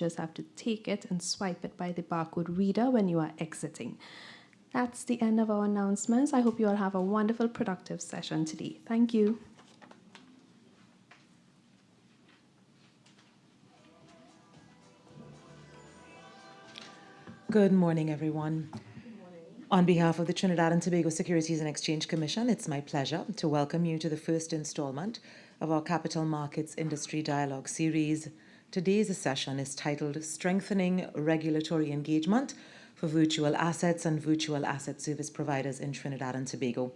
just have to take it and swipe it by the barcode reader when you are exiting. That's the end of our announcements. I hope you all have a wonderful, productive session today. Thank you. Good morning, everyone. On behalf of the Trinidad and Tobago Securities and Exchange Commission, it's my pleasure to welcome you to the first installment of our Capital Markets Industry Dialogue series. Today's session is titled Strengthening Regulatory Engagement for Virtual Assets and Virtual Asset Service Providers in Trinidad and Tobago.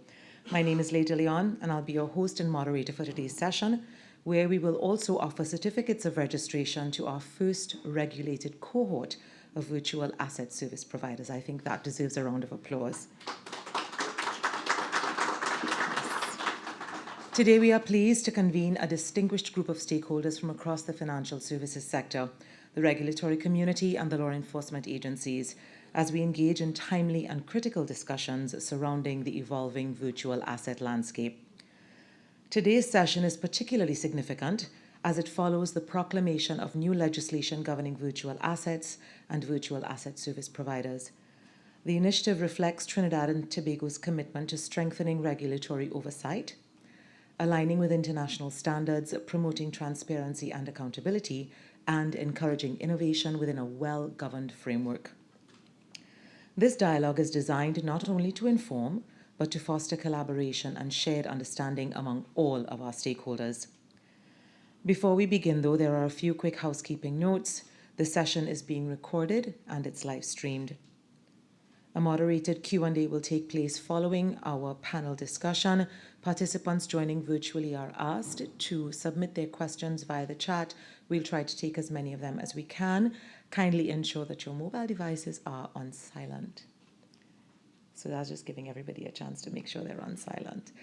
My name is Leigh DeLeon, and I'll be your host and moderator for today's session, where we will also offer certificates of registration to our first regulated cohort of virtual asset service providers. I think that deserves a round of applause. Today, we are pleased to convene a distinguished group of stakeholders from across the financial services sector, the regulatory community, and the law enforcement agencies, as we engage in timely and critical discussions surrounding the evolving virtual asset landscape. Today's session is particularly significant as it follows the proclamation of new legislation governing virtual assets and virtual asset service providers. The initiative reflects Trinidad and Tobago's commitment to strengthening regulatory oversight, aligning with international standards, promoting transparency and accountability, and encouraging innovation within a well-governed framework. This dialogue is designed not only to inform, but to foster collaboration and shared understanding among all of our stakeholders. Before we begin, though, there are a few quick housekeeping notes. The session is being recorded and it's live streamed. A moderated Q&A will take place following our panel discussion. Participants joining virtually are asked to submit their questions via the chat. We'll try to take as many of them as we can. Kindly ensure that your mobile devices are on silent. So that's just giving everybody a chance to make sure they're on silent.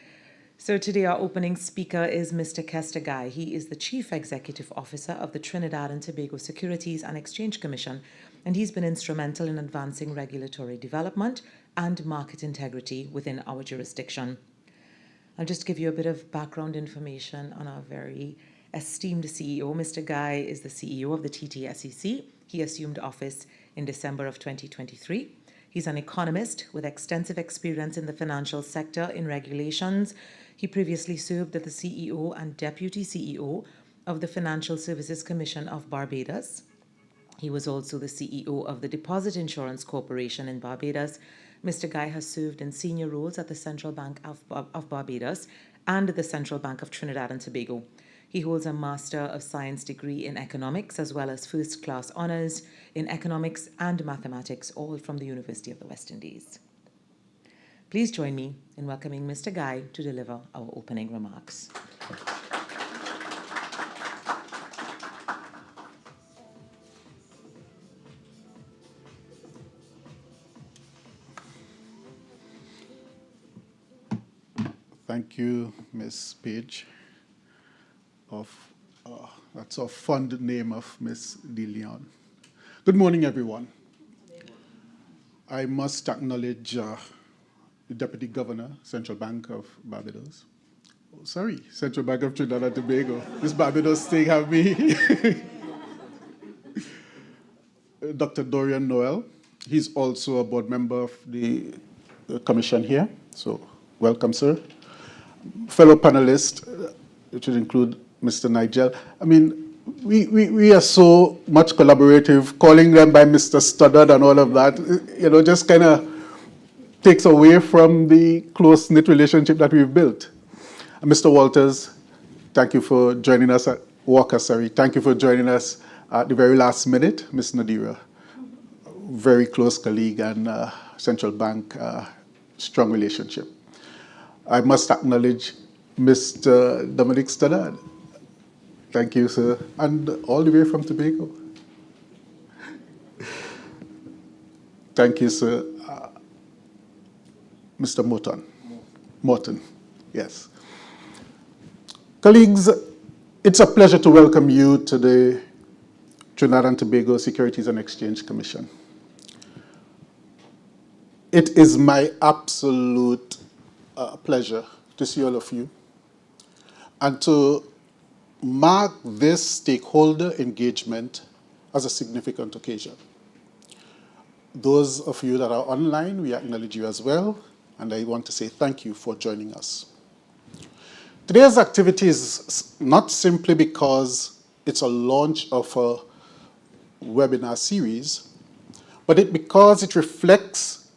So today our opening speaker is Mr. Kester Guy. He is the Chief Executive Officer of the Trinidad and Tobago Securities and Exchange Commission, and he's been instrumental in advancing regulatory development and market integrity within our jurisdiction. I'll just give you a bit of background information on our very esteemed CEO. Mr. Guy is the CEO of the TTSEC. He assumed office in December of 2023. He's an economist with extensive experience in the financial sector in regulations. He previously served as the CEO and Deputy CEO of the Financial Services Commission of Barbados. He was also the CEO of the Deposit Insurance Corporation in Barbados. Mr. Guy has served in senior roles at the Central Bank of Barbados and the Central Bank of Trinidad and Tobago. He holds a Master of Science degree in economics as well as first-class honours in economics and mathematics, all from the University of the West Indies. Please join me in welcoming Mr. Guy to deliver our opening remarks. Thank you, Ms. Page. That's a fond name of Ms. DeLeon. Good morning, everyone. I must acknowledge the Deputy Governor, Central Bank of Barbados. Oh, sorry, Central Bank of Trinidad and Tobago. This Barbados thing have me. Dr. Dorian Noel. He's also a board member of the commission here. So welcome, sir. Fellow panelists, which would include Mr. Nigel. I mean, we are so much collaborative, calling them by Mr. Studdard and all of that, just kind of takes away from the close-knit relationship that we've built. And Mr. Walters, thank you for joining us thank you for joining us at the very last minute. Ms. Nadira, very close colleague and Central Bank, strong relationship. I must acknowledge Mr. Dominic Studdard. Thank you, sir. And all the way from Tobago. Thank you, sir. Mr. Morton, yes. Colleagues, it's a pleasure to welcome you to the Trinidad and Tobago Securities and Exchange Commission. It is my absolute pleasure to see all of you and to mark this stakeholder engagement as a significant occasion. Those of you that are online, we acknowledge you as well, and I want to say thank you for joining us. Today's activity is not simply because it's a launch of a webinar series, but because it reflects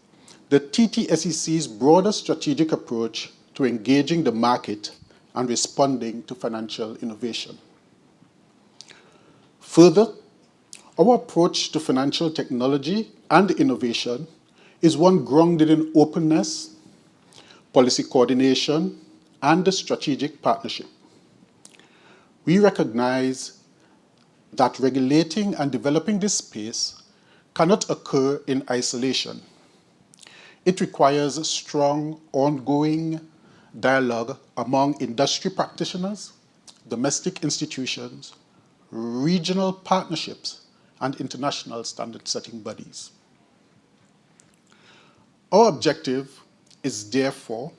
the TTSEC's broader strategic approach to engaging the market and responding to financial innovation. Further, our approach to financial technology and innovation is one grounded in openness, policy coordination, and strategic partnership. We recognize that regulating and developing this space cannot occur in isolation. It requires a strong, ongoing dialogue among industry practitioners, domestic institutions, regional partnerships, and international standard-setting bodies. Our objective is therefore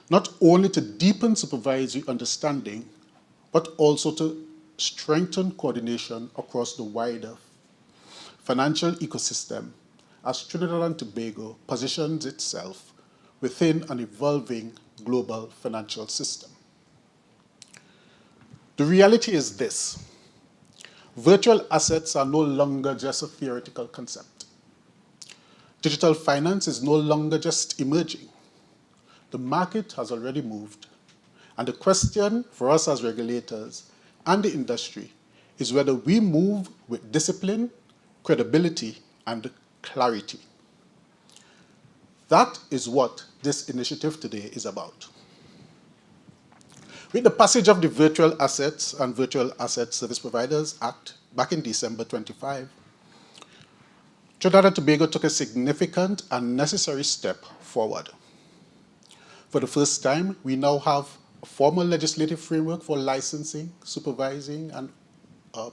not only to deepen supervisory understanding, but also to strengthen coordination across the wider financial ecosystem as Trinidad and Tobago positions itself within an evolving global financial system. The reality is this: virtual assets are no longer just a theoretical concept. Digital finance is no longer just emerging. The market has already moved, and the question for us as regulators and the industry is whether we move with discipline, credibility, and clarity. That is what this initiative today is about. With the passage of the Virtual Assets and Virtual Asset Service Providers Act back in December 25, Trinidad and Tobago took a significant and necessary step forward. For the first time, we now have a formal legislative framework for licensing, supervising, and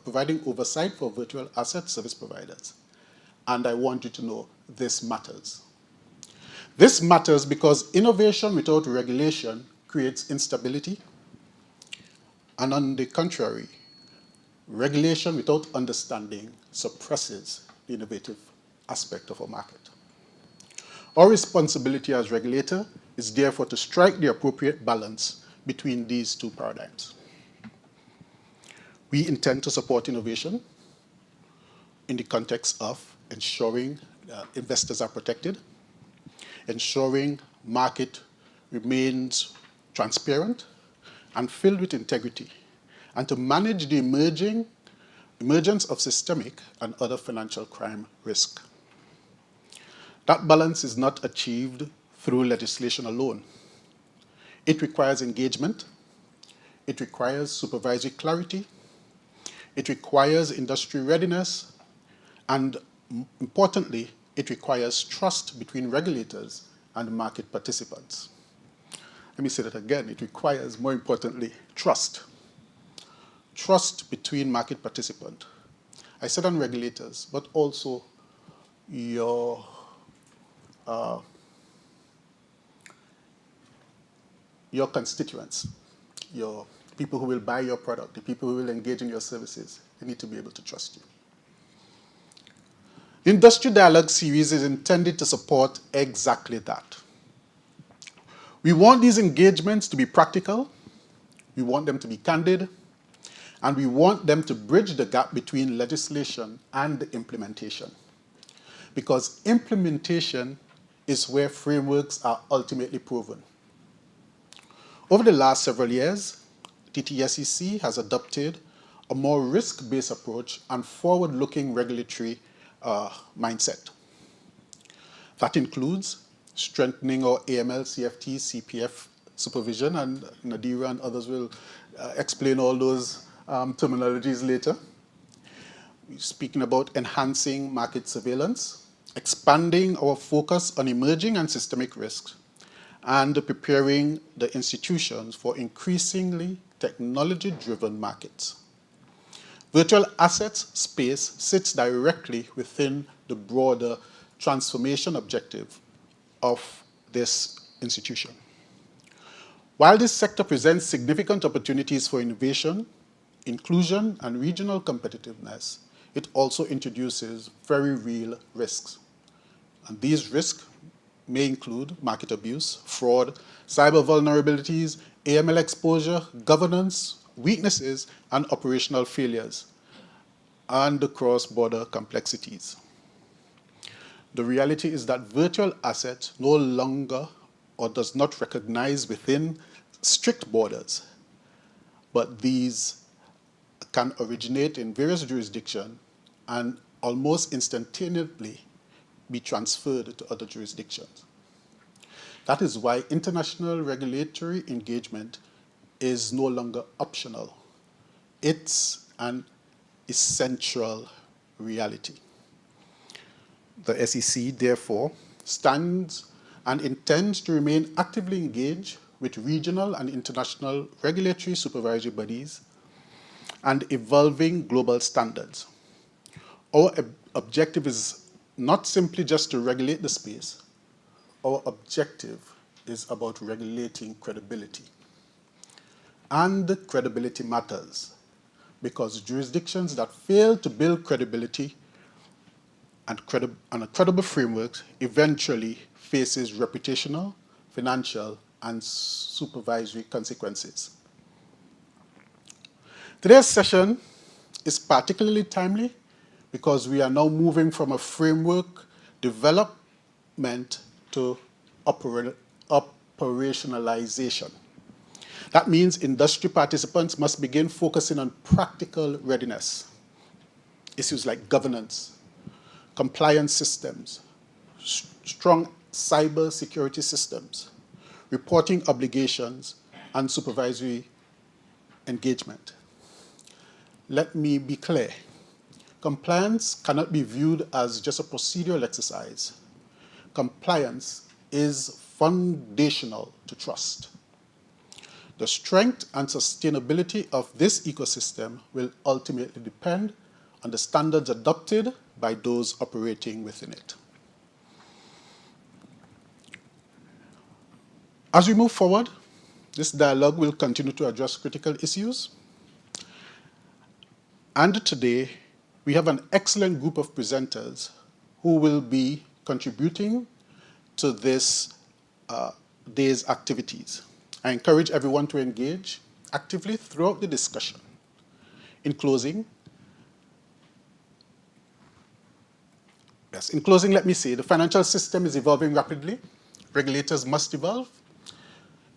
providing oversight for virtual asset service providers. And I want you to know this matters. This matters because innovation without regulation creates instability, and on the contrary, regulation without understanding suppresses the innovative aspect of our market. Our responsibility as regulator is therefore to strike the appropriate balance between these two paradigms. We intend to support innovation in the context of ensuring investors are protected, ensuring market remains transparent and filled with integrity, and to manage the emergence of systemic and other financial crime risk. That balance is not achieved through legislation alone. It requires engagement, it requires supervisory clarity, it requires industry readiness, and importantly, it requires trust between regulators and market participants. Let me say that again. It requires, more importantly, trust. Trust between market participants. I said on regulators, but also your constituents, your people who will buy your product, the people who will engage in your services. They need to be able to trust you. The Industry Dialogue series is intended to support exactly that. We want these engagements to be practical, we want them to be candid, and we want them to bridge the gap between legislation and implementation. Because implementation is where frameworks are ultimately proven. Over the last several years, TTSEC has adopted a more risk-based approach and forward-looking regulatory mindset. That includes strengthening our AML, CFT, CPF supervision, and Nadira and others will explain all those terminologies later. We're speaking about enhancing market surveillance, expanding our focus on emerging and systemic risks, and preparing the institutions for increasingly technology-driven markets. Virtual assets space sits directly within the broader transformation objective of this institution. While this sector presents significant opportunities for innovation, inclusion and regional competitiveness, it also introduces very real risks. And these risks may include market abuse, fraud, cyber vulnerabilities, AML exposure, governance, weaknesses, and operational failures, and the cross-border complexities. The reality is that virtual assets no longer or does not recognize within strict borders, but these can originate in various jurisdictions and almost instantaneously be transferred to other jurisdictions. That is why international regulatory engagement is no longer optional. It's an essential reality. The SEC, therefore, stands and intends to remain actively engaged with regional and international regulatory supervisory bodies and evolving global standards. Our objective is not simply just to regulate the space. Our objective is about regulating credibility. And credibility matters because jurisdictions that fail to build credibility and a credible framework eventually faces reputational, financial, and supervisory consequences. Today's session is particularly timely because we are now moving from a framework development to operationalization. That means industry participants must begin focusing on practical readiness. Issues like governance, compliance systems, strong cyber security systems, reporting obligations, and supervisory engagement. Let me be clear. Compliance cannot be viewed as just a procedural exercise. Compliance is foundational to trust. The strength and sustainability of this ecosystem will ultimately depend on the standards adopted by those operating within it. As we move forward, this dialogue will continue to address critical issues. And today, we have an excellent group of presenters who will be contributing to this day's activities. I encourage everyone to engage actively throughout the discussion. In closing, let me say the financial system is evolving rapidly. Regulators must evolve,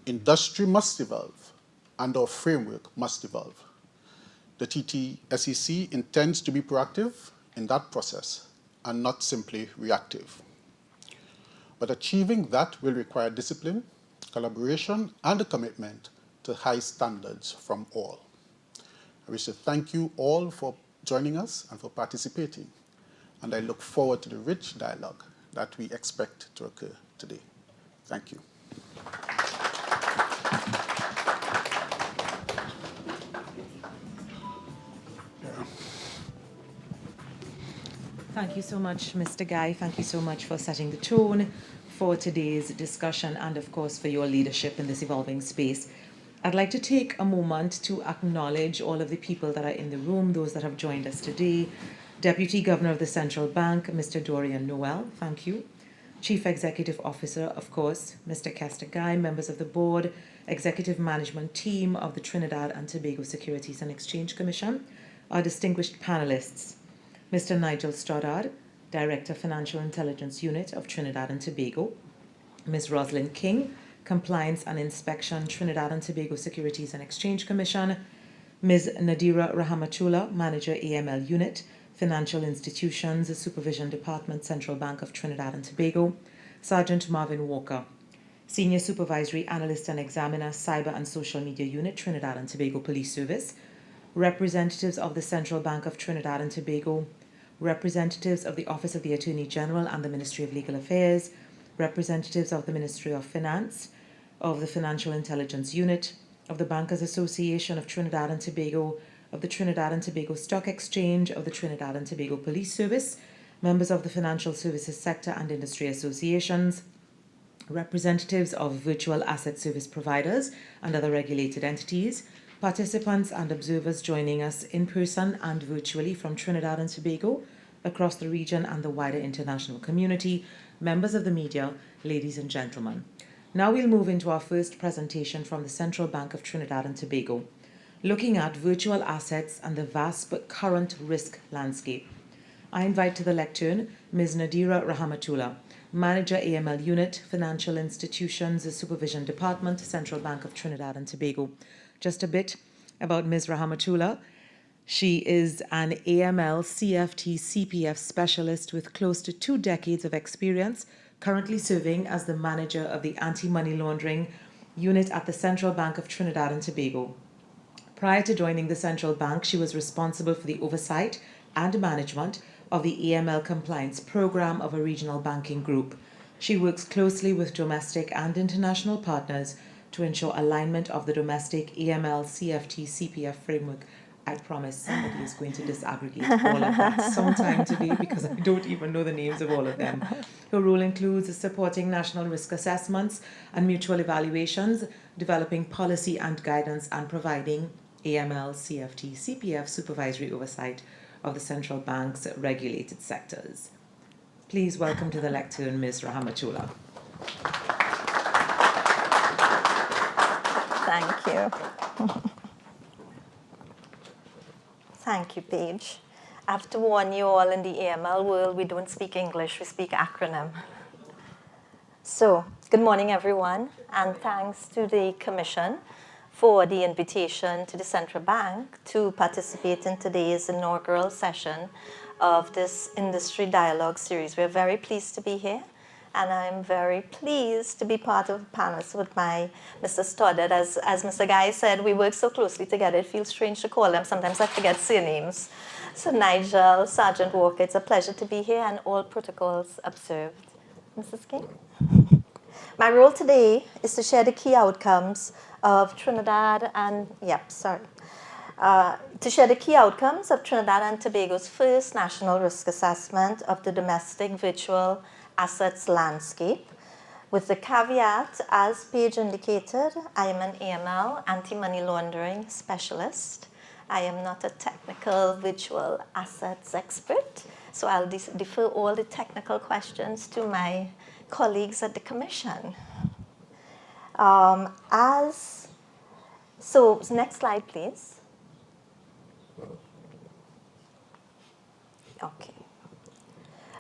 industry must evolve, and our framework must evolve. The TTSEC intends to be proactive in that process and not simply reactive. But achieving that will require discipline, collaboration, and a commitment to high standards from all. I wish to thank you all for joining us and for participating, and I look forward to the rich dialogue that we expect to occur today. Thank you. Thank you so much, Mr. Guy. Thank you so much for setting the tone for today's discussion and, of course, for your leadership in this evolving space. I'd like to take a moment to acknowledge all of the people that are in the room, those that have joined us today. Deputy Governor of the Central Bank, Mr. Dorian Noel, thank you. Chief Executive Officer, of course, Mr. Kester Guy, members of the board, executive management team of the Trinidad and Tobago Securities and Exchange Commission, our distinguished panelists, Mr. Nigel Stoddard, Director, Financial Intelligence Unit of Trinidad and Tobago, Ms. Rosalind King, Compliance and Inspection, Trinidad and Tobago Securities and Exchange Commission, Ms. Nadira Rahamatullah, Manager, AML Unit, Financial Institutions, Supervision Department, Central Bank of Trinidad and Tobago, Sergeant Marvin Walker, Senior Supervisory Analyst and Examiner, Cyber and Social Media Unit, Trinidad and Tobago Police Service, representatives of the Central Bank of Trinidad and Tobago, representatives of the Office of the Attorney General and the Ministry of Legal Affairs, representatives of the Ministry of Finance, of the Financial Intelligence Unit, of the Bankers Association of Trinidad and Tobago, of the Trinidad and Tobago Stock Exchange, of the Trinidad and Tobago Police Service, members of the financial services sector and industry associations, representatives of virtual asset service providers and other regulated entities, Participants and observers joining us in person and virtually from Trinidad and Tobago, across the region and the wider international community, members of the media, ladies and gentlemen. Now we'll move into our first presentation from the Central Bank of Trinidad and Tobago, looking at virtual assets and the VASP current risk landscape. I invite to the lectern Ms. Nadira Rahmatullah, Manager AML Unit, Financial Institutions Supervision Department, Central Bank of Trinidad and Tobago. Just a bit about Ms. Rahmatullah. She is an AML CFT CPF specialist with close to 2 decades of experience, currently serving as the manager of the Anti-Money Laundering Unit at the Central Bank of Trinidad and Tobago. Prior to joining the Central Bank, she was responsible for the oversight and management of the AML compliance program of a regional banking group. She works closely with domestic and international partners to ensure alignment of the domestic AML CFT CPF framework. I promise somebody is going to disaggregate all of that sometime today because I don't even know the names of all of them. Her role includes supporting national risk assessments and mutual evaluations, developing policy and guidance, and providing AML CFT CPF supervisory oversight of the central bank's regulated sectors. Please welcome to the lectern Ms. Rahmatullah. Thank you. Thank you, Paige. I have to warn you all, in the AML world, we don't speak English, we speak acronym. So, good morning, everyone, and thanks to the Commission for the invitation to the Central Bank to participate in today's inaugural session of this Industry Dialogue series. We're very pleased to be here, and I'm very pleased to be part of panels with my Mr. Stoddard. As Mr. Guy said, we work so closely together, it feels strange to call them. Sometimes I forget surnames. So Nigel, Sergeant Walker, it's a pleasure to be here, and all protocols observed. Mrs. King? My role today is to share the key outcomes of Trinidad and, to share the key outcomes of Trinidad and Tobago's first national risk assessment of the domestic virtual assets landscape. With the caveat, as Paige indicated, I am an AML, anti-money laundering specialist. I am not a technical virtual assets expert, so I'll defer all the technical questions to my colleagues at the Commission. Next slide, please. Okay.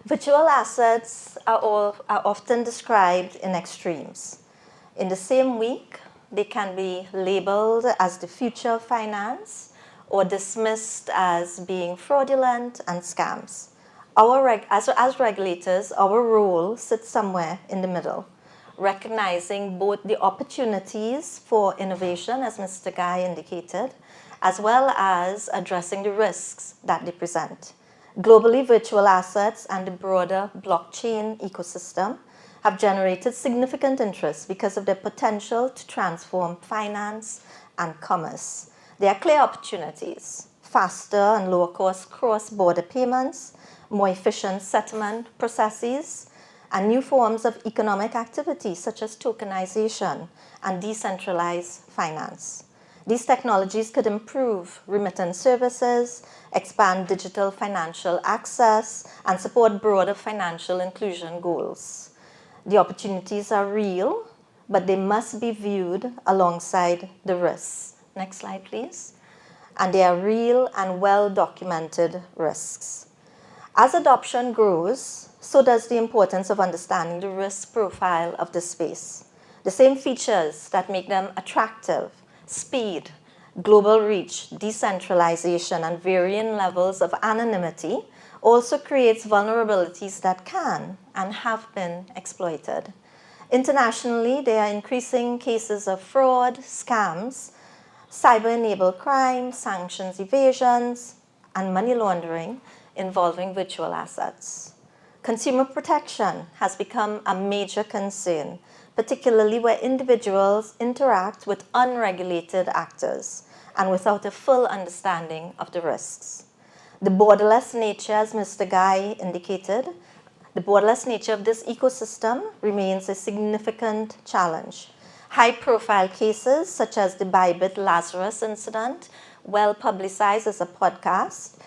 Virtual assets are often described in extremes. In the same week, they can be labeled as the future of finance or dismissed as being fraudulent and scams. As regulators, our role sits somewhere in the middle, recognizing both the opportunities for innovation, as Mr. Guy indicated, as well as addressing the risks that they present. Globally, virtual assets and the broader blockchain ecosystem have generated significant interest because of their potential to transform finance and commerce. There are clear opportunities: faster and lower cost cross-border payments, more efficient settlement processes, and new forms of economic activity such as tokenization and decentralized finance. These technologies could improve remittance services, expand digital financial access, and support broader financial inclusion goals. The opportunities are real, but they must be viewed alongside the risks. Next slide, please. And they are real and well-documented risks. As adoption grows, so does the importance of understanding the risk profile of the space. The same features that make them attractive: speed, global reach, decentralization, and varying levels of anonymity also creates vulnerabilities that can and have been exploited. Internationally, there are increasing cases of fraud, scams, cyber-enabled crime, sanctions evasions, and money laundering involving virtual assets. Consumer protection has become a major concern, particularly where individuals interact with unregulated actors and without a full understanding of the risks. The borderless nature, as Mr. Guy indicated, the borderless nature of this ecosystem remains a significant challenge. High-profile cases, such as the Bybit Lazarus incident, well publicized as a podcast.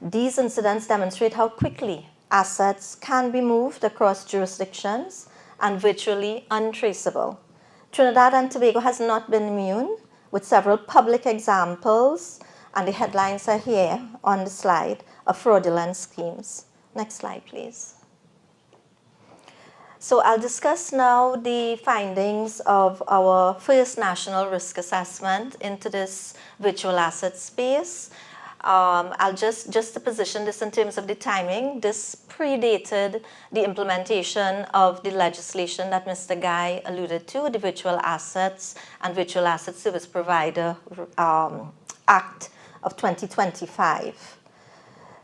These incidents demonstrate how quickly assets can be moved across jurisdictions and virtually untraceable. Trinidad and Tobago has not been immune, with several public examples, and the headlines are here on the slide, of fraudulent schemes. Next slide, please. So I'll discuss now the findings of our first national risk assessment into this virtual asset space. I'll just to position this in terms of the timing, this predated the implementation of the legislation that Mr. Guy alluded to, the Virtual Assets and Virtual Asset Service Provider Act of 2025.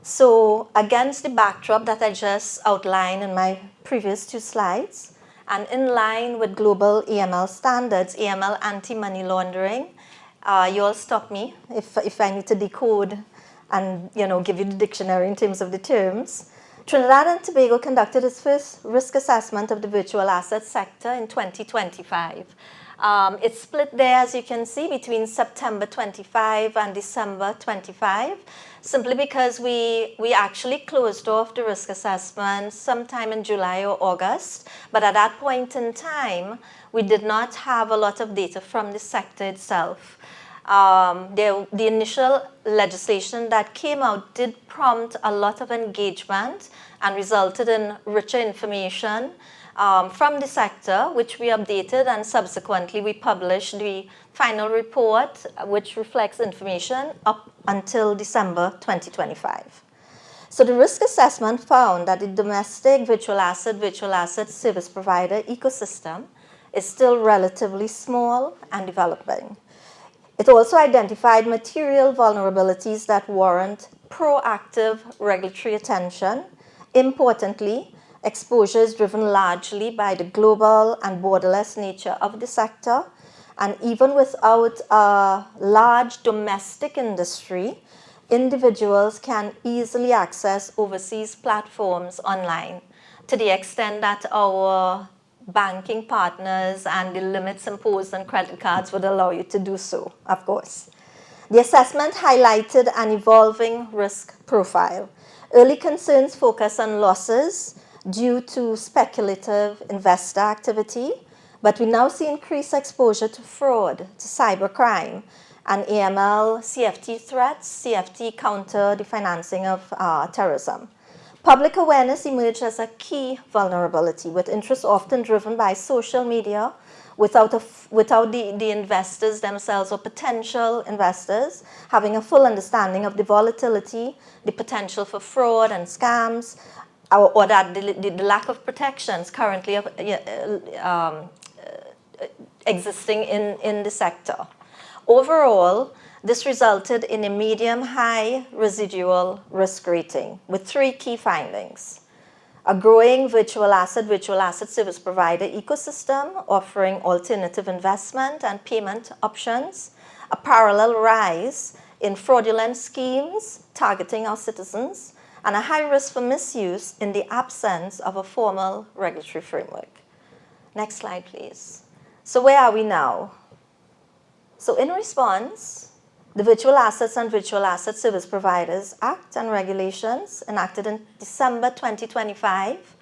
So against the backdrop that I just outlined in my previous two slides, and in line with global AML standards, AML anti-money laundering, you all stop me if I need to decode and give you the dictionary in terms of the terms. Trinidad and Tobago conducted its first risk assessment of the virtual asset sector in 2025. It's split there, as you can see, between September 25 and December 25, simply because we actually closed off the risk assessment sometime in July or August, but at that point in time, we did not have a lot of data from the sector itself. The initial legislation that came out did prompt a lot of engagement and resulted in richer information from the sector, which we updated, and subsequently we published the final report, which reflects information up until December 2025. So the risk assessment found that the domestic virtual asset service provider ecosystem is still relatively small and developing. It also identified material vulnerabilities that warrant proactive regulatory attention. Importantly, exposure is driven largely by the global and borderless nature of the sector, and even without a large domestic industry, individuals can easily access overseas platforms online, to the extent that our banking partners and the limits imposed on credit cards would allow you to do so, of course. The assessment highlighted an evolving risk profile. Early concerns focus on losses due to speculative investor activity, but we now see increased exposure to fraud, to cybercrime, and AML, CFT threats, CFT counter the financing of terrorism. Public awareness emerged as a key vulnerability, with interest often driven by social media without the investors themselves or potential investors having a full understanding of the volatility, the potential for fraud and scams, or that the lack of protections currently existing in the sector. Overall, this resulted in a medium-high residual risk rating with three key findings: a growing virtual asset service provider ecosystem offering alternative investment and payment options, a parallel rise in fraudulent schemes targeting our citizens, and a high risk for misuse in the absence of a formal regulatory framework. Next slide, please. So where are we now? So in response, the Virtual Assets and Virtual Asset Service Providers Act and regulations enacted in December 2025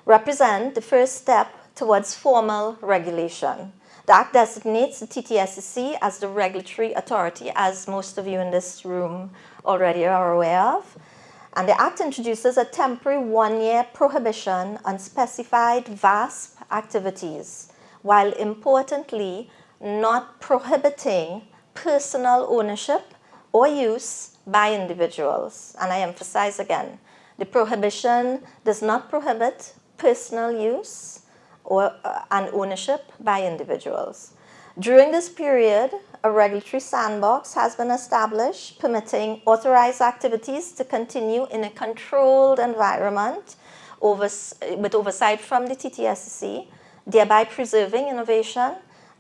represent the first step towards formal regulation. The Act designates the TTSEC as the regulatory authority, as most of you in this room already are aware of. And the Act introduces a temporary one-year prohibition on specified VASP activities, while importantly not prohibiting personal ownership or use by individuals. And I emphasize again, the prohibition does not prohibit personal use and ownership by individuals. During this period, a regulatory sandbox has been established permitting authorized activities to continue in a controlled environment with oversight from the TTSEC, thereby preserving innovation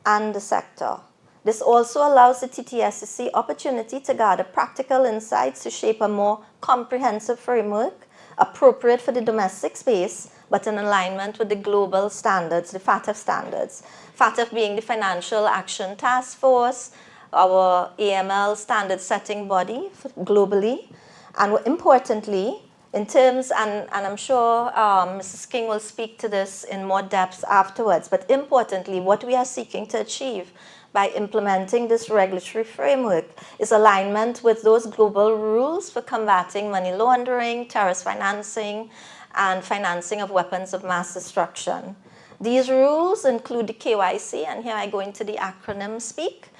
and the sector. This also allows the TTSEC opportunity to gather practical insights to shape a more comprehensive framework appropriate for the domestic space but in alignment with the global standards, the FATF standards. FATF being the Financial Action Task Force, our AML standard setting body globally. And importantly, in terms, and I'm sure Mrs. King will speak to this in more depth afterwards, but importantly, what we are seeking to achieve by implementing this regulatory framework is alignment with those global rules for combating money laundering, terrorist financing, and financing of weapons of mass destruction. These rules include the KYC, and here I go into the acronym speak,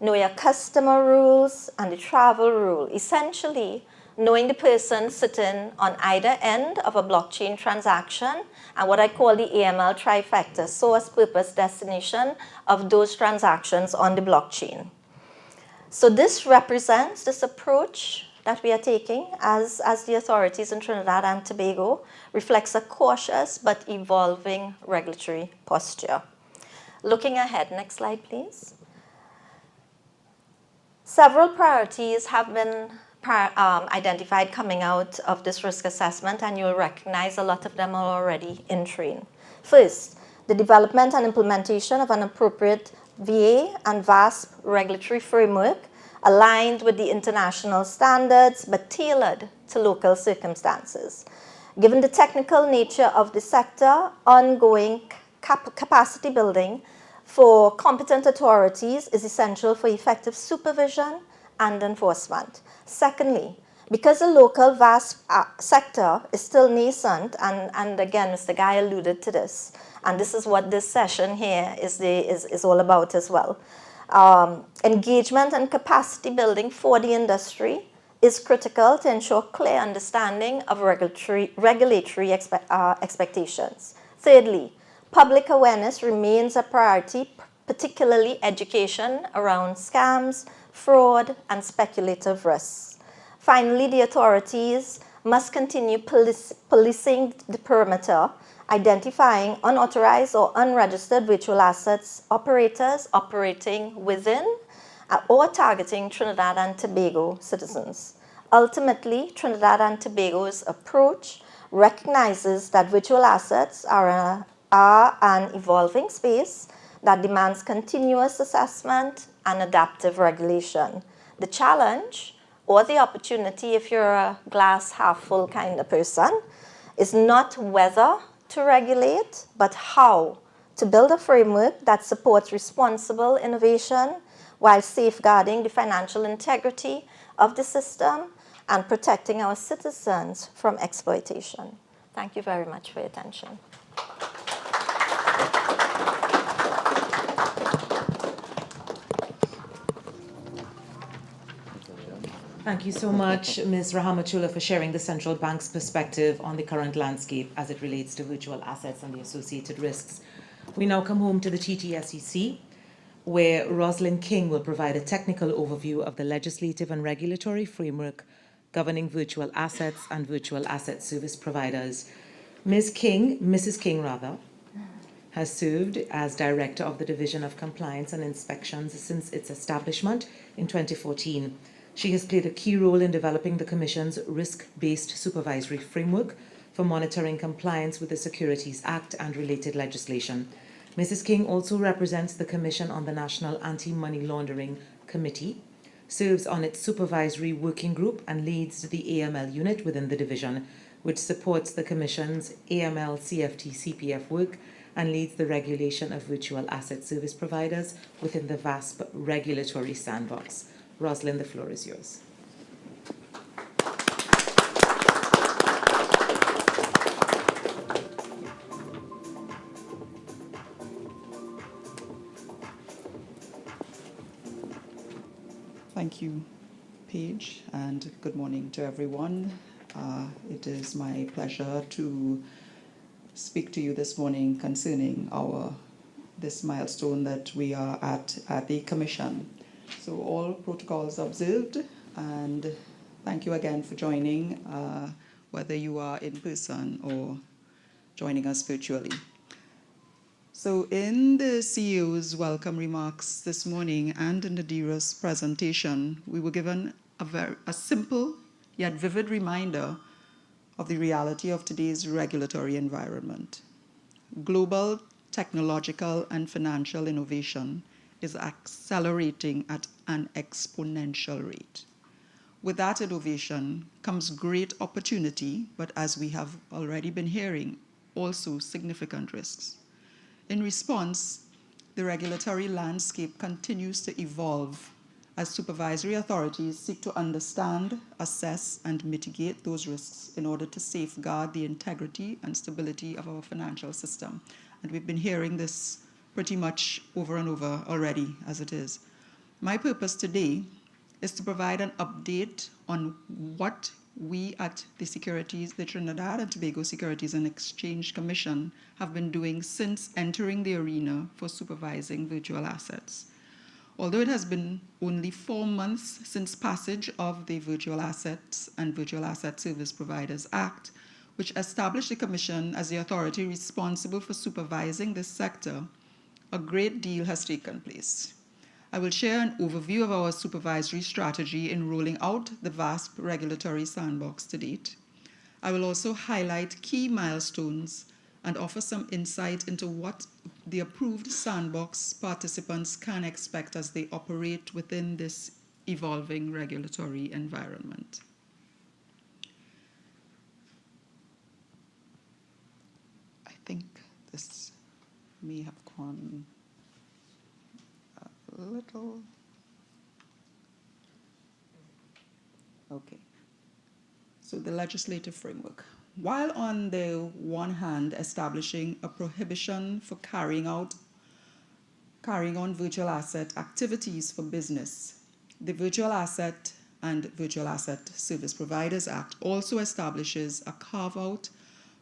know your customer rules, and the travel rule. Essentially, knowing the person sitting on either end of a blockchain transaction and what I call the AML trifecta, source, purpose, destination of those transactions on the blockchain. So this represents this approach that we are taking as the authorities in Trinidad and Tobago reflects a cautious but evolving regulatory posture. Looking ahead, next slide please. Several priorities have been identified coming out of this risk assessment, and you'll recognize a lot of them are already in train. First, the development and implementation of an appropriate VA and VASP regulatory framework aligned with the international standards but tailored to local circumstances. Given the technical nature of the sector, ongoing capacity building for competent authorities is essential for effective supervision and enforcement. Secondly, because the local VASP sector is still nascent, and again, Mr. Guy alluded to this, and this is what this session here is all about as well. Engagement and capacity building for the industry is critical to ensure clear understanding of regulatory expectations. Thirdly, public awareness remains a priority, particularly education around scams, fraud, and speculative risks. Finally, the authorities must continue policing the perimeter, identifying unauthorized or unregistered virtual assets operators operating within or targeting Trinidad and Tobago citizens. Ultimately, Trinidad and Tobago's approach recognizes that virtual assets are an evolving space that demands continuous assessment and adaptive regulation. The challenge, or the opportunity if you're a glass half full kind of person, is not whether to regulate, but how to build a framework that supports responsible innovation while safeguarding the financial integrity of the system and protecting our citizens from exploitation. Thank you very much for your attention. Thank you so much, Ms. Rahamachula, for sharing the central bank's perspective on the current landscape as it relates to virtual assets and the associated risks. We now come home to the TTSEC, where Rosalind King will provide a technical overview of the legislative and regulatory framework governing virtual assets and virtual asset service providers. Mrs. King, has served as Director of the Division of Compliance and Inspections since its establishment in 2014. She has played a key role in developing the Commission's risk-based supervisory framework for monitoring compliance with the Securities Act and related legislation. Mrs. King also represents the Commission on the National Anti-Money Laundering Committee, serves on its supervisory working group, and leads the AML unit within the division, which supports the Commission's AML CFT CPF work and leads the regulation of virtual asset service providers within the VASP regulatory sandbox. Rosalind, the floor is yours. Thank you, Paige, and good morning to everyone. It is my pleasure to speak to you this morning concerning this milestone that we are at the Commission. So all protocols observed, and thank you again for joining, whether you are in person or joining us virtually. So in the CEO's welcome remarks this morning and in Nadira's presentation, we were given a simple yet vivid reminder of the reality of today's regulatory environment. Global technological and financial innovation is accelerating at an exponential rate. With that innovation comes great opportunity, but as we have already been hearing, also significant risks. In response, the regulatory landscape continues to evolve as supervisory authorities seek to understand, assess, and mitigate those risks in order to safeguard the integrity and stability of our financial system. And we've been hearing this pretty much over and over already as it is. My purpose today is to provide an update on what we at the Trinidad and Tobago Securities and Exchange Commission have been doing since entering the arena for supervising virtual assets. Although it has been only 4 months since passage of the Virtual Assets and Virtual Asset Service Providers Act, which established the Commission as the authority responsible for supervising this sector, a great deal has taken place. I will share an overview of our supervisory strategy in rolling out the VASP regulatory sandbox to date. I will also highlight key milestones and offer some insight into what the approved sandbox participants can expect as they operate within this evolving regulatory environment. I think this may have gone a little. Okay. So the legislative framework. While on the one hand establishing a prohibition for carrying on virtual asset activities for business, the Virtual Asset and Virtual Asset Service Providers Act also establishes a carve-out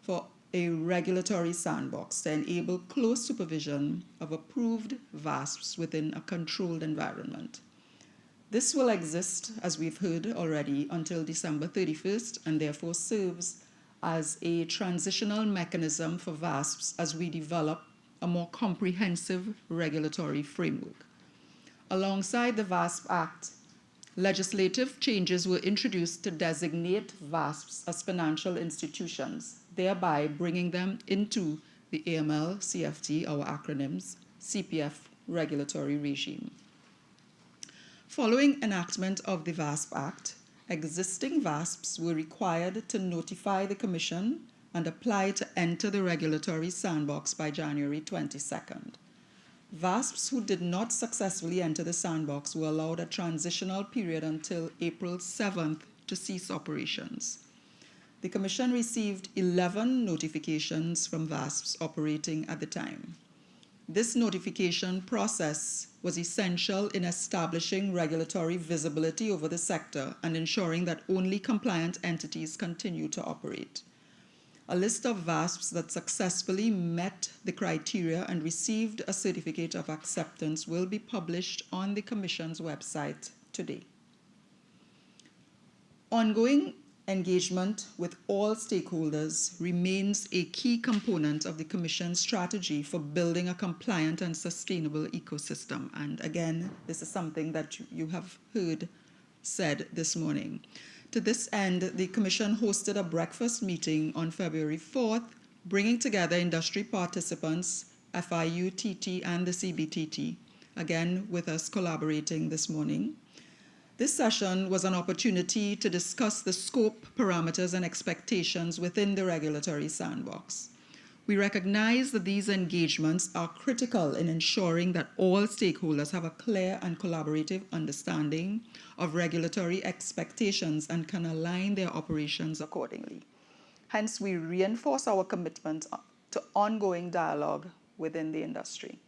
for a regulatory sandbox to enable close supervision of approved VASPs within a controlled environment. This will exist, as we've heard already, until December 31st and therefore serves as a transitional mechanism for VASPs as we develop a more comprehensive regulatory framework. Alongside the VASP Act, legislative changes were introduced to designate VASPs as financial institutions, thereby bringing them into the AML-CFT, our acronyms, CPF regulatory regime. Following enactment of the VASP Act, existing VASPs were required to notify the Commission and apply to enter the regulatory sandbox by January 22nd. VASPs who did not successfully enter the sandbox were allowed a transitional period until April 7th to cease operations. The Commission received 11 notifications from VASPs operating at the time. This notification process was essential in establishing regulatory visibility over the sector and ensuring that only compliant entities continue to operate. A list of VASPs that successfully met the criteria and received a certificate of acceptance will be published on the Commission's website today. Ongoing engagement with all stakeholders remains a key component of the Commission's strategy for building a compliant and sustainable ecosystem. And again, this is something that you have heard said this morning. To this end, the Commission hosted a breakfast meeting on February 4th, bringing together industry participants, FIU, TT, and the CBTT, again with us collaborating this morning. This session was an opportunity to discuss the scope, parameters, and expectations within the regulatory sandbox. We recognize that these engagements are critical in ensuring that all stakeholders have a clear and collaborative understanding of regulatory expectations and can align their operations accordingly. Hence, we reinforce our commitment to ongoing dialogue within the industry.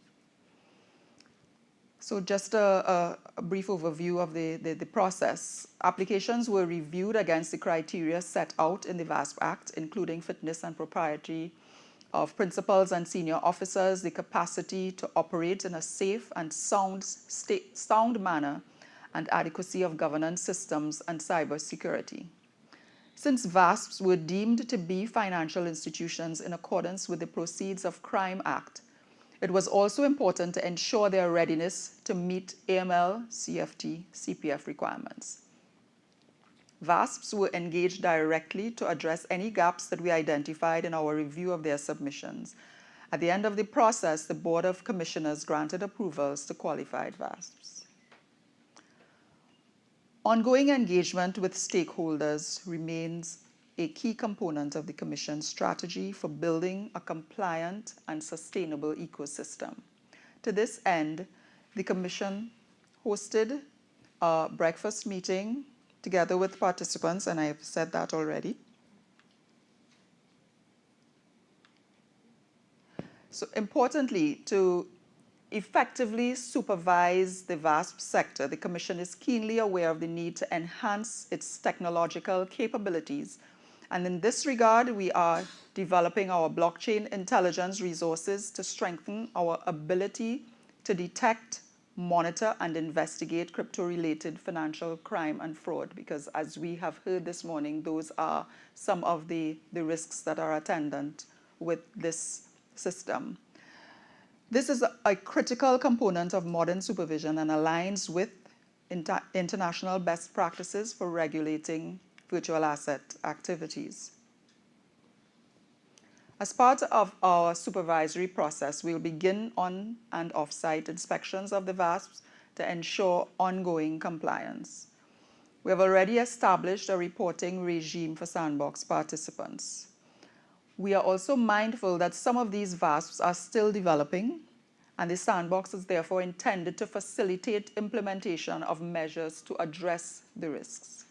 So just a brief overview of the process. Applications were reviewed against the criteria set out in the VASP Act, including fitness and propriety of principals and senior officers, the capacity to operate in a safe and sound manner, and adequacy of governance systems and cybersecurity. Since VASPs were deemed to be financial institutions in accordance with the Proceeds of Crime Act, it was also important to ensure their readiness to meet AML, CFT, CPF requirements. VASPs were engaged directly to address any gaps that we identified in our review of their submissions. At the end of the process, the Board of Commissioners granted approvals to qualified VASPs. Ongoing engagement with stakeholders remains a key component of the Commission's strategy for building a compliant and sustainable ecosystem. To this end, the Commission hosted a breakfast meeting together with participants, and I've said that already. So importantly, to effectively supervise the VASP sector, the Commission is keenly aware of the need to enhance its technological capabilities. And in this regard, we are developing our blockchain intelligence resources to strengthen our ability to detect, monitor, and investigate crypto-related financial crime and fraud, because as we have heard this morning, those are some of the risks that are attendant with this system. This is a critical component of modern supervision and aligns with international best practices for regulating virtual asset activities. As part of our supervisory process, we'll begin on and off-site inspections of the VASPs to ensure ongoing compliance. We have already established a reporting regime for sandbox participants. We are also mindful that some of these VASPs are still developing, and the sandbox is therefore intended to facilitate implementation of measures to address the risks.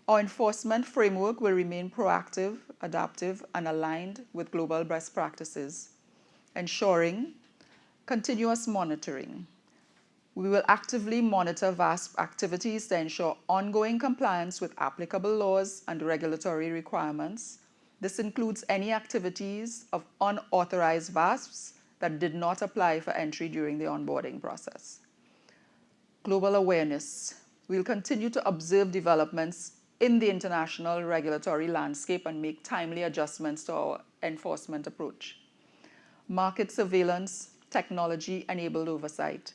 Our enforcement framework will remain proactive, adaptive, and aligned with global best practices, ensuring continuous monitoring. We will actively monitor VASP activities to ensure ongoing compliance with applicable laws and regulatory requirements. This includes any activities of unauthorized VASPs that did not apply for entry during the onboarding process. Global awareness. We'll continue to observe developments in the international regulatory landscape and make timely adjustments to our enforcement approach. Market surveillance, technology-enabled oversight.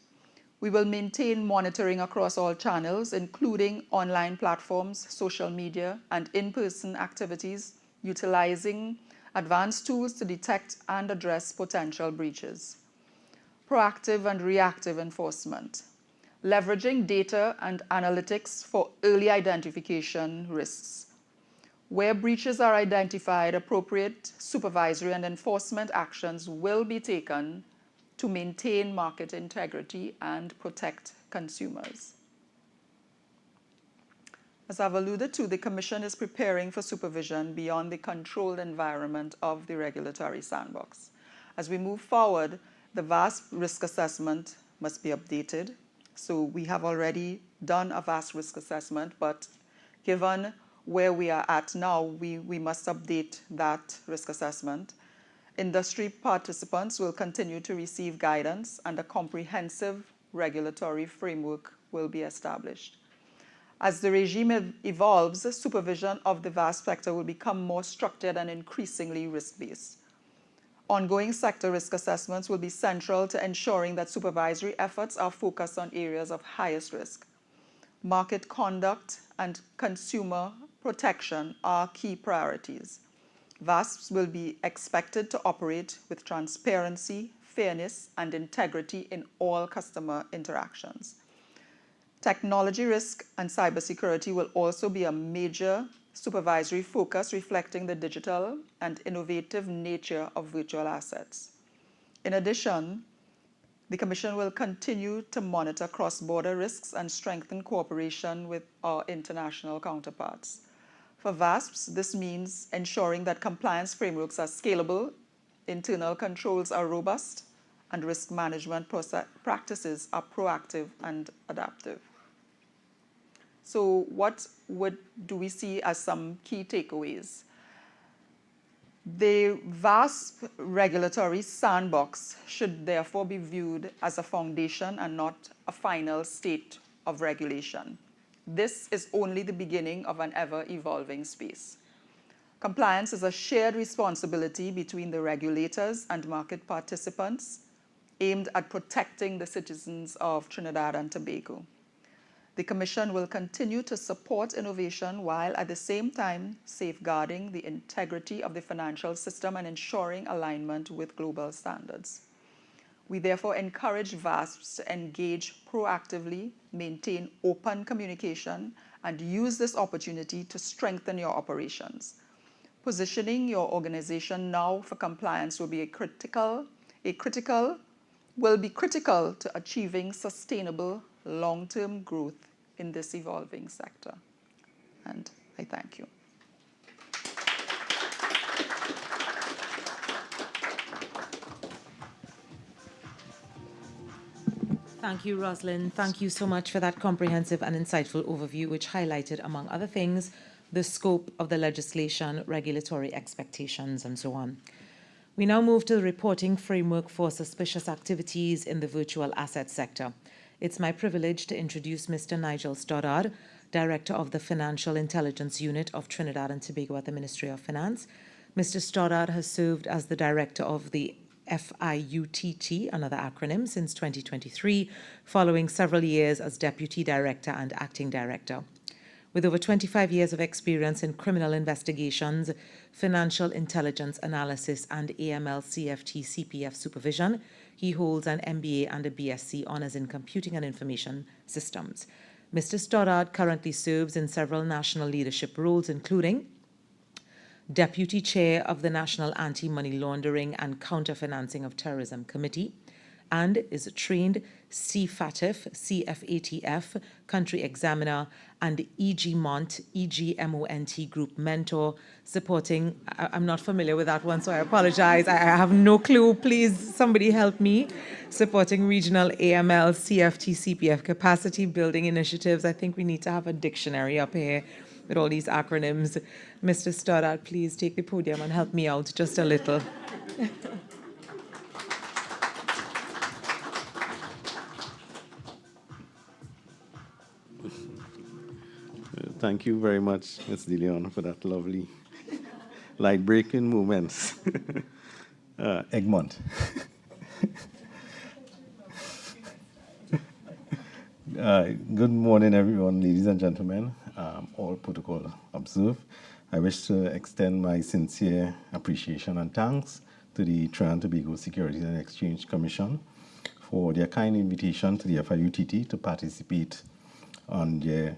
We will maintain monitoring across all channels, including online platforms, social media, and in-person activities, utilizing advanced tools to detect and address potential breaches. Proactive and reactive enforcement. Leveraging data and analytics for early identification risks. Where breaches are identified, appropriate supervisory and enforcement actions will be taken to maintain market integrity and protect consumers. As I've alluded to, the Commission is preparing for supervision beyond the controlled environment of the regulatory sandbox. As we move forward, the VASP risk assessment must be updated. So we have already done a VASP risk assessment, but given where we are at now, we must update that risk assessment. Industry participants will continue to receive guidance, and a comprehensive regulatory framework will be established. As the regime evolves, supervision of the VASP sector will become more structured and increasingly risk-based. Ongoing sector risk assessments will be central to ensuring that supervisory efforts are focused on areas of highest risk. Market conduct and consumer protection are key priorities. VASPs will be expected to operate with transparency, fairness, and integrity in all customer interactions. Technology risk and cybersecurity will also be a major supervisory focus, reflecting the digital and innovative nature of virtual assets. In addition, the Commission will continue to monitor cross-border risks and strengthen cooperation with our international counterparts. For VASPs, this means ensuring that compliance frameworks are scalable, internal controls are robust, and risk management practices are proactive and adaptive. So what do we see as some key takeaways? The VASP regulatory sandbox should therefore be viewed as a foundation and not a final state of regulation. This is only the beginning of an ever-evolving space. Compliance is a shared responsibility between the regulators and market participants aimed at protecting the citizens of Trinidad and Tobago. The Commission will continue to support innovation while at the same time safeguarding the integrity of the financial system and ensuring alignment with global standards. We therefore encourage VASPs to engage proactively, maintain open communication, and use this opportunity to strengthen your operations. Positioning your organization now for compliance will be critical to achieving sustainable long-term growth in this evolving sector. And I thank you. Thank you, Rosalind. Thank you so much for that comprehensive and insightful overview, which highlighted, among other things, the scope of the legislation, regulatory expectations, and so on. We now move to the reporting framework for suspicious activities in the virtual asset sector. It's my privilege to introduce Mr. Nigel Stoddard, Director of the Financial Intelligence Unit of Trinidad and Tobago at the Ministry of Finance. Mr. Stoddard has served as the Director of the FIUTT, another acronym, since 2023, following several years as Deputy Director and Acting Director. With over 25 years of experience in criminal investigations, financial intelligence analysis, and AML CFT CPF supervision, he holds an MBA and a BSc Honours in Computing and Information Systems. Mr. Stoddard currently serves in several national leadership roles, including Deputy Chair of the National Anti-Money Laundering and Counter-Financing of Terrorism Committee, and is a trained CFATF Country Examiner and EGMONT Group Mentor, supporting, I'm not familiar with that one, so I apologize. I have no clue. Please, somebody help me. Supporting regional AML, CFT, CPF capacity building initiatives. I think we need to have a dictionary up here with all these acronyms. Mr. Stoddard, please take the podium and help me out just a little. Thank you very much, Ms. DeLeon, for that lovely light-breaking moments. Egmont. Good morning, everyone, ladies and gentlemen. All protocol observed. I wish to extend my sincere appreciation and thanks to the Trinidad and Tobago Securities and Exchange Commission for their kind invitation to the FIUTT to participate on their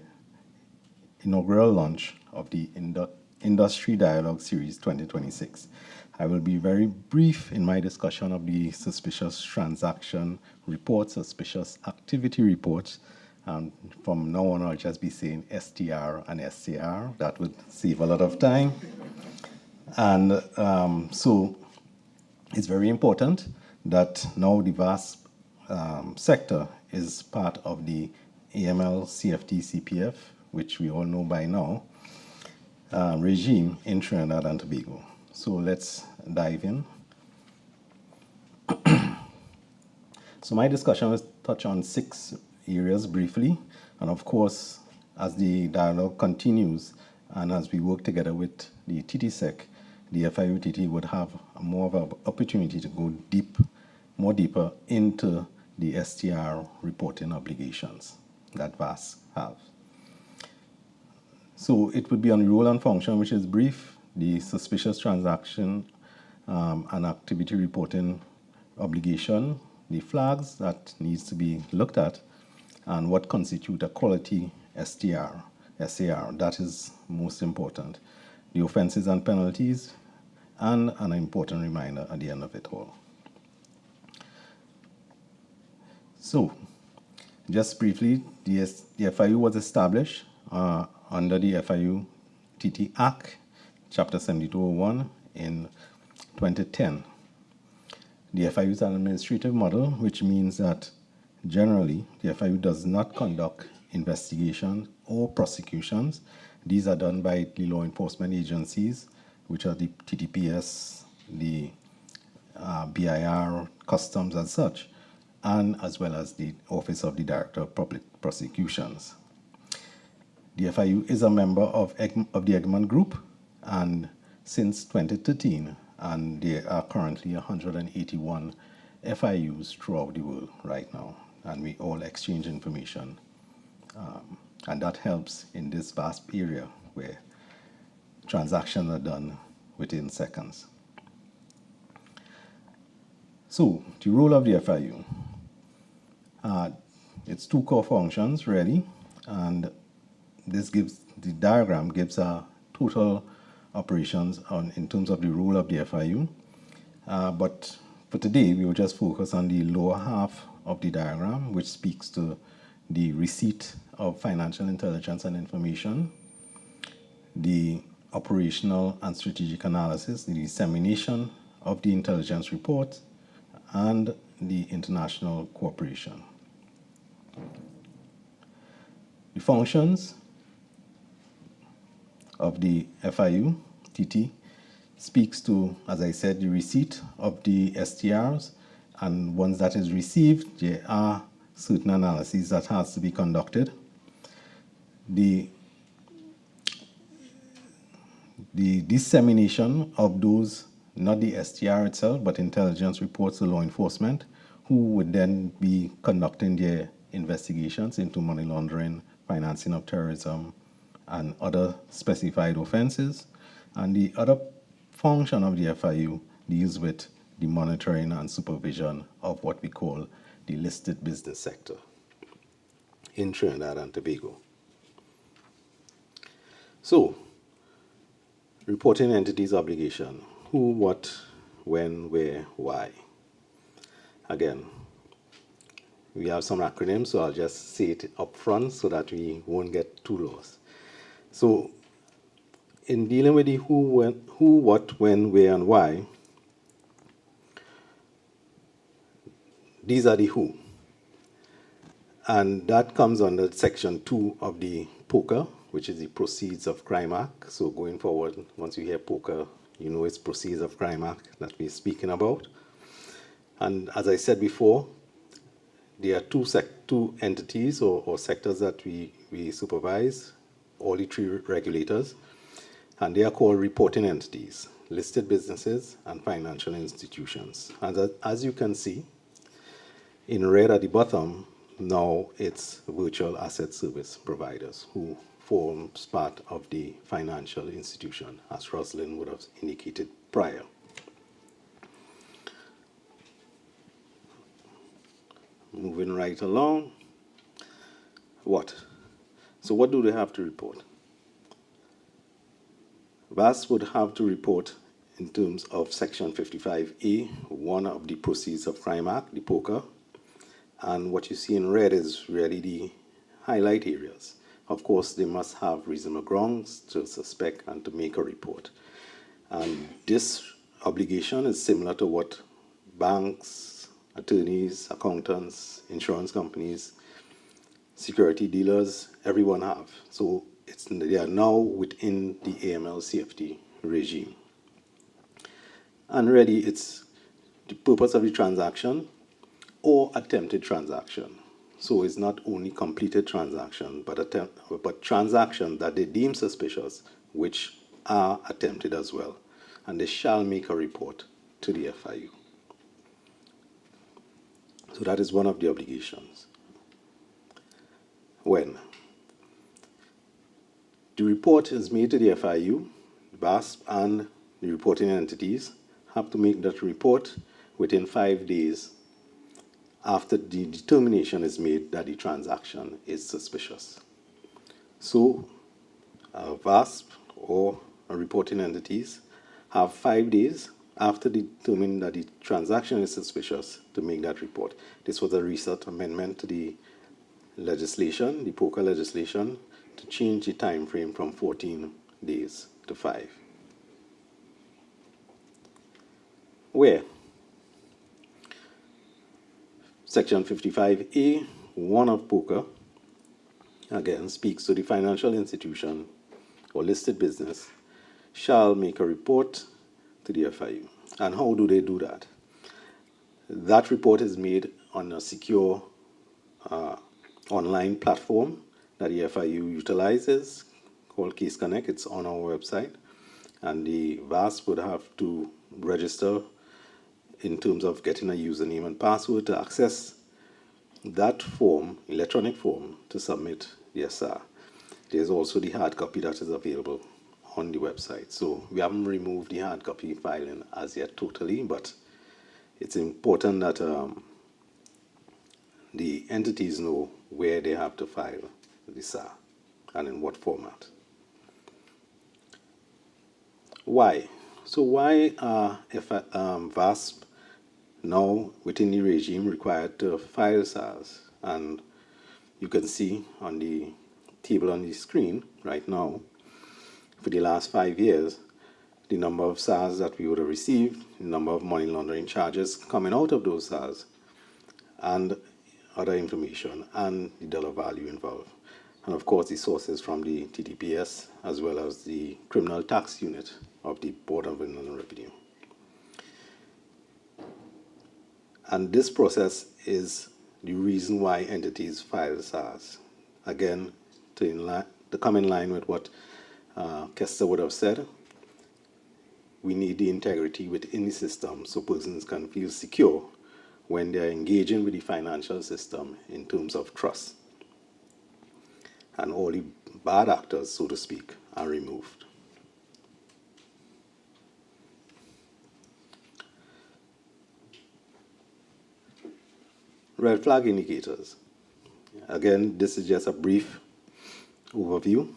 inaugural launch of the Industry Dialogue Series 2026. I will be very brief in my discussion of the suspicious transaction reports, suspicious activity reports. From now on, I'll just be saying STR and SCR. That would save a lot of time. And so it's very important that now the VASP sector is part of the AML CFT CPF, which we all know by now, regime in Trinidad and Tobago. So let's dive in. So my discussion will touch on 6 areas briefly. And of course, as the dialogue continues and as we work together with the TTSEC, the FIUTT would have more of an opportunity to go more deeper into the STR reporting obligations that VAS have. So it would be on role and function, which is brief, the suspicious transaction and activity reporting obligation, the flags that needs to be looked at, and what constitute a quality STR, SAR. That is most important. The offenses and penalties, and an important reminder at the end of it all. So, just briefly, the FIU was established under the FIU-TT Act, Chapter 7201 in 2010. The FIU is an administrative model, which means that generally the FIU does not conduct investigations or prosecutions. These are done by the law enforcement agencies, which are the TTPS, the BIR, Customs and such, and as well as the Office of the Director of Public Prosecutions. The FIU is a member of the Egmont Group, and since 2013, and there are currently 181 FIUs throughout the world right now, and we all exchange information And that helps in this VASP area where transactions are done within seconds. So, the role of the FIU. It's two core functions, really, and the diagram gives a total operations in terms of the role of the FIU. But for today, we will just focus on the lower half of the diagram, which speaks to the receipt of financial intelligence and information, the operational and strategic analysis, the dissemination of the intelligence report, and the international cooperation. The functions of the FIU, TT, speaks to, as I said, the receipt of the STRs, and once that is received, there are certain analyses that has to be conducted. The dissemination of those, not the STR itself, but intelligence reports to law enforcement, who would then be conducting their investigations into money laundering, financing of terrorism, and other specified offenses. And the other function of the FIU deals with the monitoring and supervision of what we call the listed business sector in Trinidad and Tobago. So, reporting entities obligation. Who, what, when, where, why. Again, we have some acronyms, so I'll just say it up front so that we won't get too lost. So, in dealing with the who, what, when, where, and why, these are the who. And that comes under section 2 of the POCA, which is the Proceeds of Crime Act. So going forward, once you hear POCA, you know it's Proceeds of Crime Act that we're speaking about. And as I said before, there are two entities or sectors that we supervise, all the three regulators, and they are called reporting entities, listed businesses, and financial institutions. And as you can see, in red at the bottom, now it's virtual asset service providers who forms part of the financial institution, as Roslyn would have indicated prior. Moving right along. What? So what do they have to report? VAS would have to report in terms of Section 55A, one of the Proceeds of Crime Act, the POCA, and what you see in red is really the highlight areas. Of course, they must have reasonable grounds to suspect and to make a report. And this obligation is similar to what banks, attorneys, accountants, insurance companies, security dealers, everyone have. So they are now within the AML CFT regime. And really, it's the purpose of the transaction or attempted transaction. So it's not only completed transaction, but transaction that they deem suspicious, which are attempted as well. And they shall make a report to the FIU. So that is one of the obligations. When? The report is made to the FIU, VASP, and the reporting entities have to make that report within 5 days after the determination is made that the transaction is suspicious. So, VASP or reporting entities have 5 days after determining that the transaction is suspicious to make that report. This was a recent amendment to the legislation, the POCA legislation, to change the time frame from 14 days to 5. Where? Section 55A, 1 of POCA, again, speaks to the financial institution or listed business shall make a report to the FIU. And how do they do that? That report is made on a secure online platform that the FIU utilizes called Case Connect. It's on our website. And the VAS would have to register in terms of getting a username and password to access that form, electronic form, to submit their SAR. There's also the hard copy that is available on the website. So we haven't removed the hard copy filing as yet totally, but it's important that the entities know where they have to file the SAR and in what format. Why? So why are VASP now within the regime required to file SARs? And you can see on the table on the screen right now, for the last 5 years, the number of SARs that we would have received, the number of money laundering charges coming out of those SARs, and other information, and the dollar value involved. And of course, the sources from the TTPS, as well as the criminal tax unit of the Board of Inland Revenue. And this process is the reason why entities file SARs. Again, to come in line with what Kester would have said, we need the integrity within the system so persons can feel secure when they are engaging with the financial system in terms of trust. And all the bad actors, so to speak, are removed. Red flag indicators. Again, this is just a brief overview.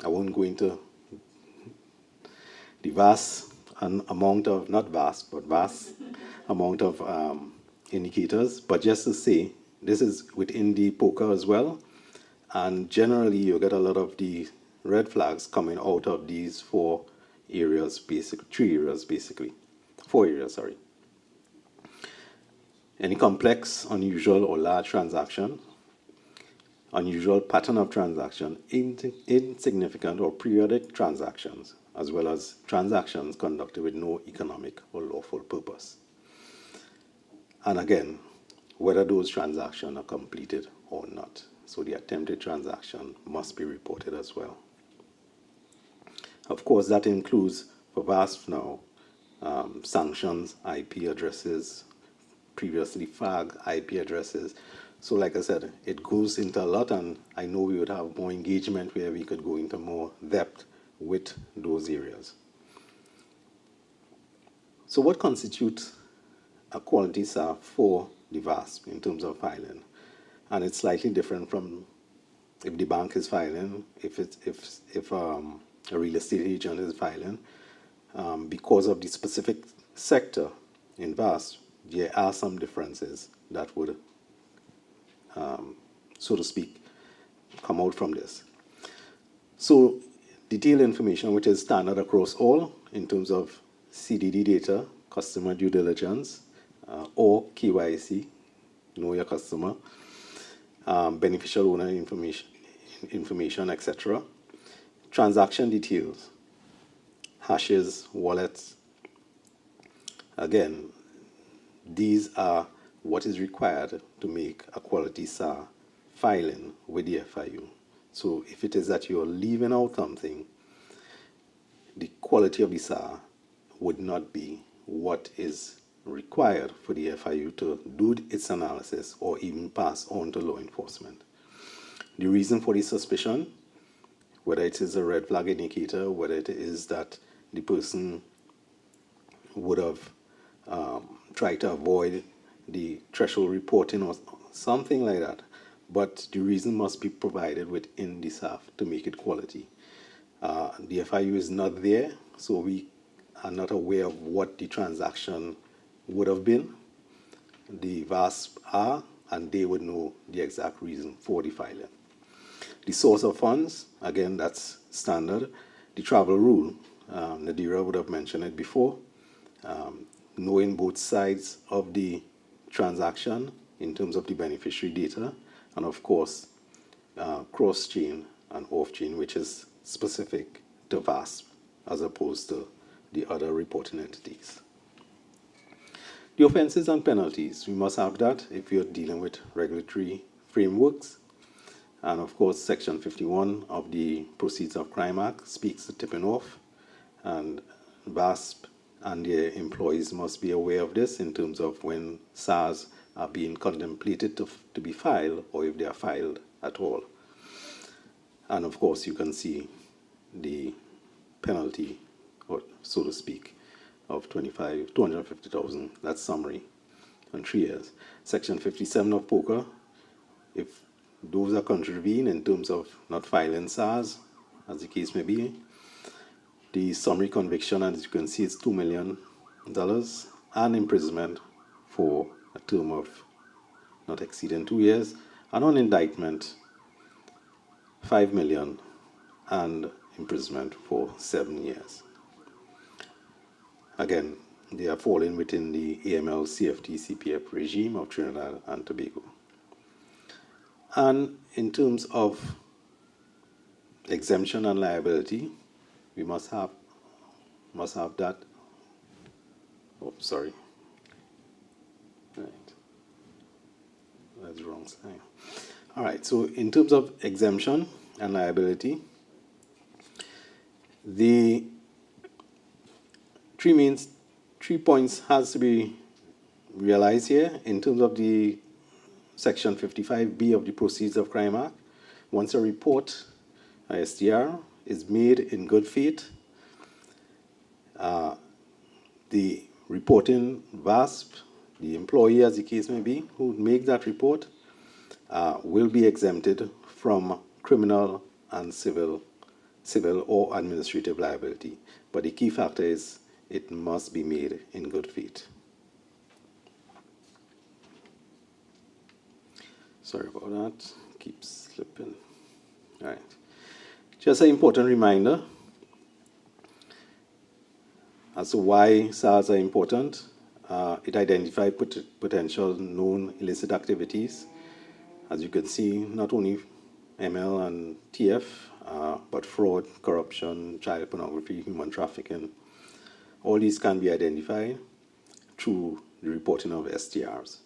I won't go into the vast amount of, not vast, but vast amount of indicators. But just to say, this is within the poker as well. And generally, you get a lot of the red flags coming out of these 4 areas, basically, 3 areas, basically. 4 areas, sorry. Any complex, unusual, or large transaction, unusual pattern of transaction, insignificant or periodic transactions, as well as transactions conducted with no economic or lawful purpose. And again, whether those transactions are completed or not. So the attempted transaction must be reported as well. Of course, that includes, for VASP now, sanctions, IP addresses, previously FAG IP addresses. So like I said, it goes into a lot, and I know we would have more engagement where we could go into more depth with those areas. So what constitutes a quality SAR for the VASP in terms of filing? And it's slightly different from if the bank is filing, if a real estate agent is filing, because of the specific sector in VASP, there are some differences that would, so to speak, come out from this. So detailed information, which is standard across all in terms of CDD data, customer due diligence, or KYC, know your customer, beneficial owner information, etc. Transaction details, hashes, wallets. Again, these are what is required to make a quality SAR filing with the FIU. So if it is that you're leaving out something, the quality of the SAR would not be what is required for the FIU to do its analysis or even pass on to law enforcement. The reason for the suspicion, whether it is a red flag indicator, whether it is that the person would have tried to avoid the threshold reporting or something like that, but the reason must be provided within the SAF to make it quality. The FIU is not there, so we are not aware of what the transaction would have been. The VASP are, and they would know the exact reason for the filing. The source of funds, again, that's standard. The travel rule, Nadira would have mentioned it before. Knowing both sides of the transaction in terms of the beneficiary data, and of course, cross-chain and off-chain, which is specific to VASP as opposed to the other reporting entities. The offenses and penalties, we must have that if you're dealing with regulatory frameworks. And of course, Section 51 of the Proceeds of Crime Act speaks to tipping off, and VASP and their employees must be aware of this in terms of when SARs are being contemplated to be filed, or if they are filed at all. And of course, you can see the penalty, or so to speak, of 250,000. That's summary, and 3 years. Section 57 of POCA, if those are contravened in terms of not filing SARS, as the case may be, the summary conviction, as you can see, is $2 million and imprisonment for a term of not exceeding 2 years, and on indictment, $5 million and imprisonment for 7 years. Again, they are falling within the AML CFT CPF regime of Trinidad and Tobago. And in terms of exemption and liability, we must have that. Oh, sorry. Right. That's the wrong sign. All right, so in terms of exemption and liability, the 3 points has to be realized here in terms of the Section 55B of the Proceeds of Crime Act. Once a report, a STR, is made in good faith, the reporting VASP, the employee as the case may be, who make that report, will be exempted from criminal and civil or administrative liability. But the key factor is it must be made in good faith. Sorry about that, keeps slipping. All right. Just an important reminder as to why SARS are important. It identifies potential known illicit activities. As you can see, not only ML and TF, but fraud, corruption, child pornography, human trafficking. All these can be identified through the reporting of STRs.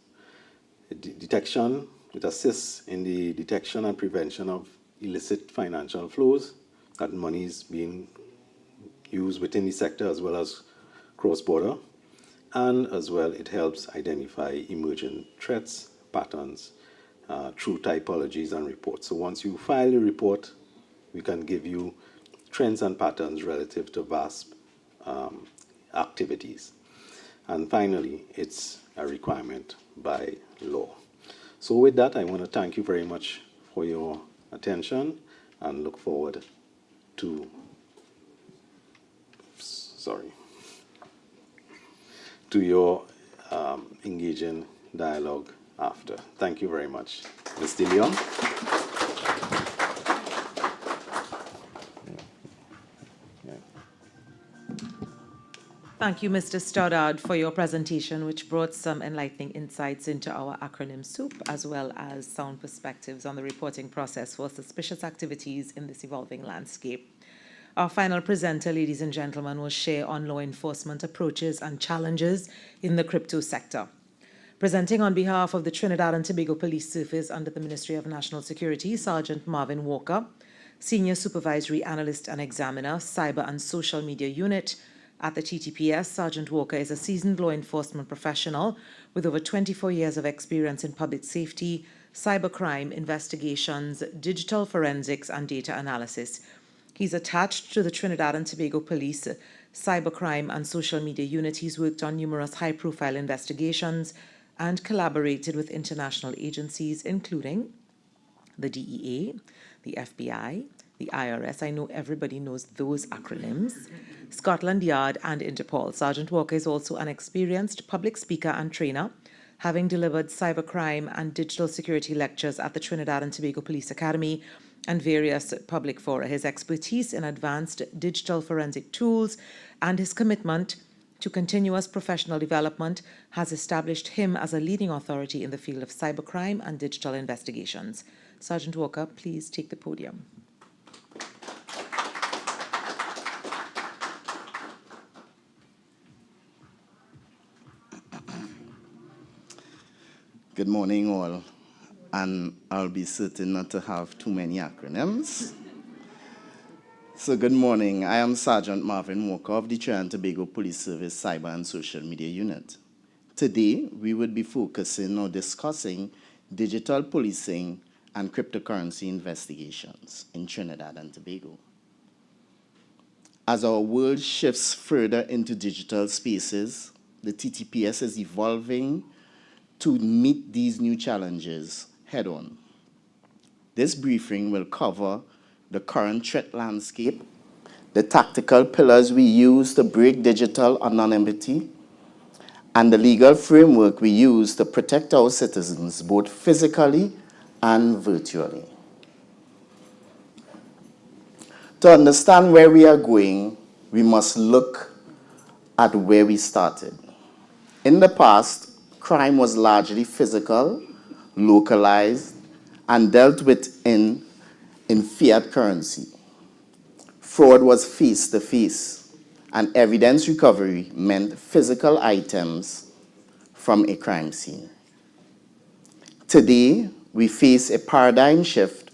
Detection, it assists in the detection and prevention of illicit financial flows, that money is being used within the sector as well as cross-border, and as well it helps identify emerging threats, patterns, through typologies and reports. So once you file a report, we can give you trends and patterns relative to VASP activities. And finally, it's a requirement by law. So with that, I want to thank you very much for your attention and look forward to, to your engaging dialogue after. Thank you very much. Ms. De Leon. Thank you, Mr. Stoddard, for your presentation, which brought some enlightening insights into our acronym soup, as well as sound perspectives on the reporting process for suspicious activities in this evolving landscape. Our final presenter, ladies and gentlemen, will share on law enforcement approaches and challenges in the crypto sector. Presenting on behalf of the Trinidad and Tobago Police Service under the Ministry of National Security, Sergeant Marvin Walker, Senior Supervisory Analyst and Examiner, Cyber and Social Media Unit, at the TTPS, Sergeant Walker is a seasoned law enforcement professional with over 24 years of experience in public safety, cybercrime investigations, digital forensics, and data analysis. He's attached to the Trinidad and Tobago Police Cybercrime and Social Media Unit. He's worked on numerous high-profile investigations and collaborated with international agencies, including the DEA, the FBI, the IRS, I know everybody knows those acronyms, Scotland Yard, and Interpol. Sergeant Walker is also an experienced public speaker and trainer, having delivered cybercrime and digital security lectures at the Trinidad and Tobago Police Academy and various public fora. His expertise in advanced digital forensic tools and his commitment to continuous professional development has established him as a leading authority in the field of cybercrime and digital investigations. Sergeant Walker, please take the podium. Good morning, all, and I'll be certain not to have too many acronyms. So good morning. I am Sergeant Marvin Walker of the Trinidad and Tobago Police Service Cyber and Social Media Unit. Today, we would be focusing or discussing digital policing and cryptocurrency investigations in Trinidad and Tobago. As our world shifts further into digital spaces, the TTPS is evolving to meet these new challenges head-on. This briefing will cover the current threat landscape, the tactical pillars we use to break digital anonymity, and the legal framework we use to protect our citizens, both physically and virtually. To understand where we are going, we must look at where we started. In the past, crime was largely physical, localized, and dealt with in fiat currency. Fraud was face-to-face, and evidence recovery meant physical items from a crime scene. Today, we face a paradigm shift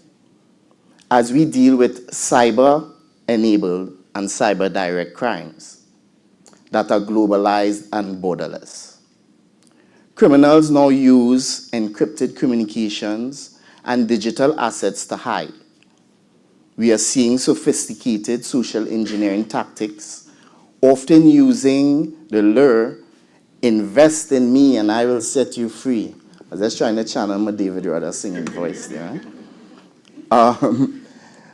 as we deal with cyber-enabled and cyber-direct crimes that are globalized and borderless. Criminals now use encrypted communications and digital assets to hide. We are seeing sophisticated social engineering tactics, often using the lure, invest in me and I will set you free. I was just trying to channel my David Rudder singing voice there.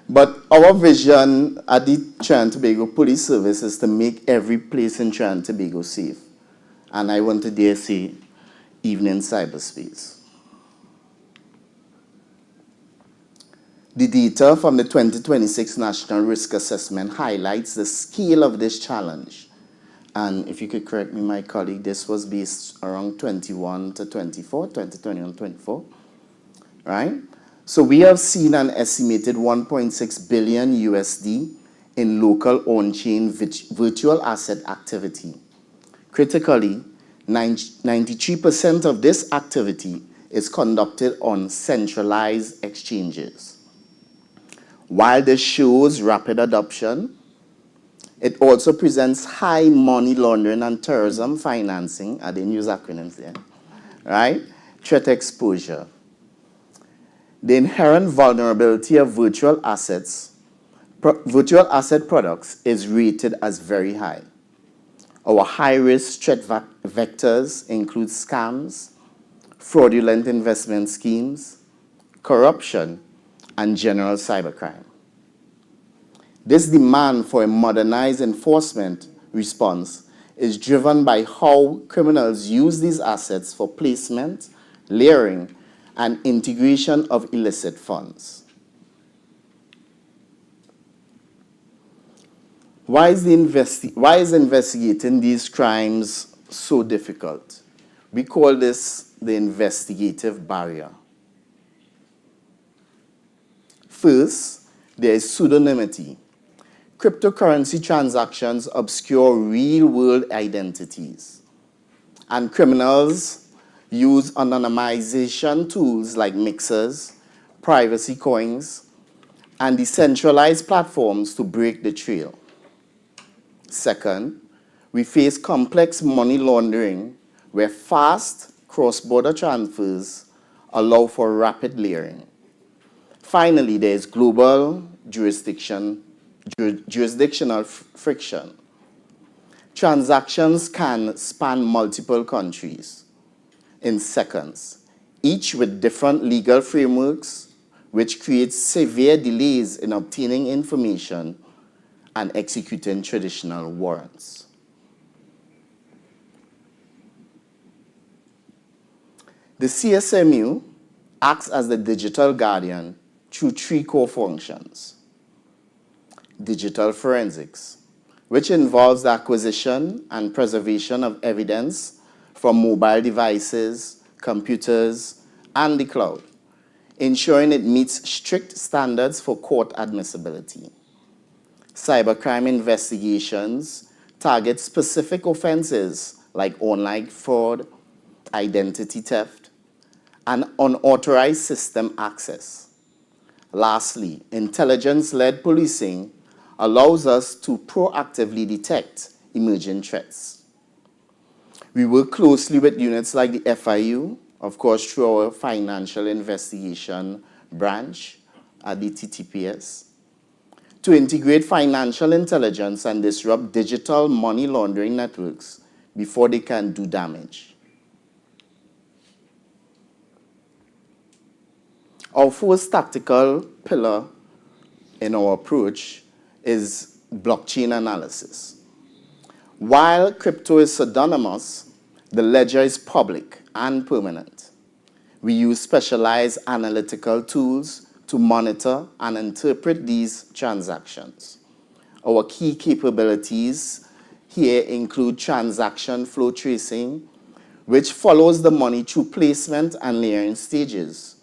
But our vision at the Trinidad and Tobago Police Service is to make every place in Trinidad and Tobago safe. And I want to dare say, even in cyberspace. The data from the 2026 National Risk Assessment highlights the scale of this challenge. And if you could correct me, my colleague, this was based around 21 to 24, 2021, 24, right? So we have seen an estimated 1.6 billion USD in local on-chain virtual asset activity. Critically, 93% of this activity is conducted on centralized exchanges. While this shows rapid adoption, it also presents high money laundering and terrorism financing, I didn't use acronyms there, right? Threat exposure. The inherent vulnerability of virtual asset products is rated as very high. Our high-risk threat vectors include scams, fraudulent investment schemes, corruption, and general cybercrime. This demand for a modernized enforcement response is driven by how criminals use these assets for placement, layering, and integration of illicit funds. Why is investigating these crimes so difficult? We call this the investigative barrier. First, there is pseudonymity. Cryptocurrency transactions obscure real-world identities, and criminals use anonymization tools like mixers, privacy coins, and decentralized platforms to break the trail. Second, we face complex money laundering where fast cross-border transfers allow for rapid layering. Finally, there is global jurisdictional friction. Transactions can span multiple countries in seconds, each with different legal frameworks, which creates severe delays in obtaining information and executing traditional warrants. The CSMU acts as the digital guardian through three core functions. Digital forensics, which involves the acquisition and preservation of evidence from mobile devices, computers, and the cloud, ensuring it meets strict standards for court admissibility. Cybercrime investigations target specific offenses like online fraud, identity theft, and unauthorized system access. Lastly, intelligence-led policing allows us to proactively detect emerging threats. We work closely with units like the FIU, of course, through our financial investigation branch at the TTPS to integrate financial intelligence and disrupt digital money laundering networks before they can do damage. Our first tactical pillar in our approach is blockchain analysis. While crypto is pseudonymous, the ledger is public and permanent. We use specialized analytical tools to monitor and interpret these transactions. Our key capabilities here include transaction flow tracing, which follows the money through placement and layering stages.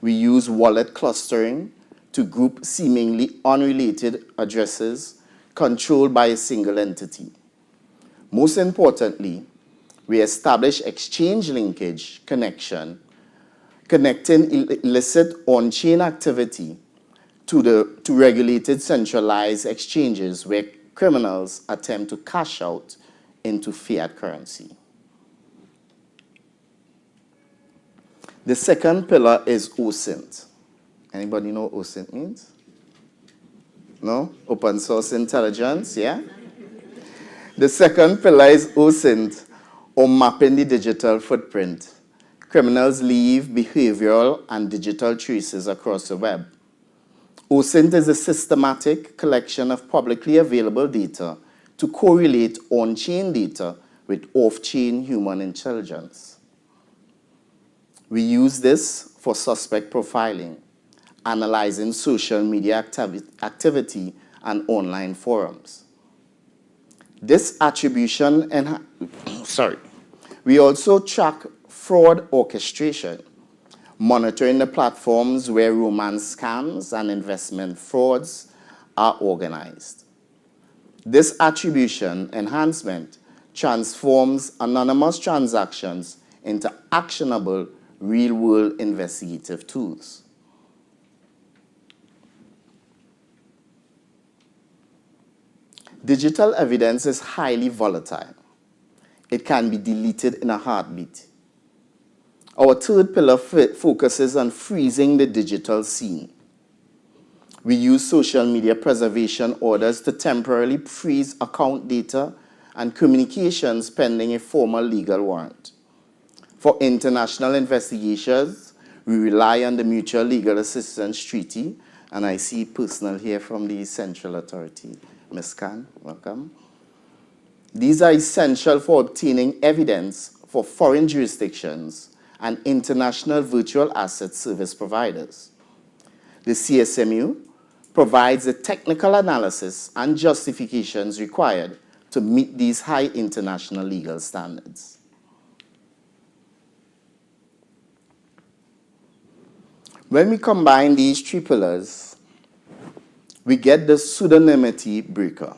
We use wallet clustering to group seemingly unrelated addresses controlled by a single entity. Most importantly, we establish exchange linkage connection, connecting illicit on-chain activity to regulated centralized exchanges where criminals attempt to cash out into fiat currency. The second pillar is OSINT. Anybody know what OSINT means? No? Open source intelligence, yeah? The second pillar is OSINT, or mapping the digital footprint. Criminals leave behavioral and digital traces across the web. OSINT is a systematic collection of publicly available data to correlate on-chain data with off-chain human intelligence. We use this for suspect profiling, analyzing social media activity and online forums. This attribution we also track fraud orchestration, monitoring the platforms where romance scams and investment frauds are organized. This attribution enhancement transforms anonymous transactions into actionable real-world investigative tools. Digital evidence is highly volatile. It can be deleted in a heartbeat. Our third pillar focuses on freezing the digital scene. We use social media preservation orders to temporarily freeze account data and communications pending a formal legal warrant. For international investigations, we rely on the Mutual Legal Assistance Treaty, and I see personnel here from the Central Authority. Ms. Khan, welcome. These are essential for obtaining evidence for foreign jurisdictions and international virtual asset service providers. The CSMU provides the technical analysis and justifications required to meet these high international legal standards. When we combine these three pillars, we get the pseudonymity breaker.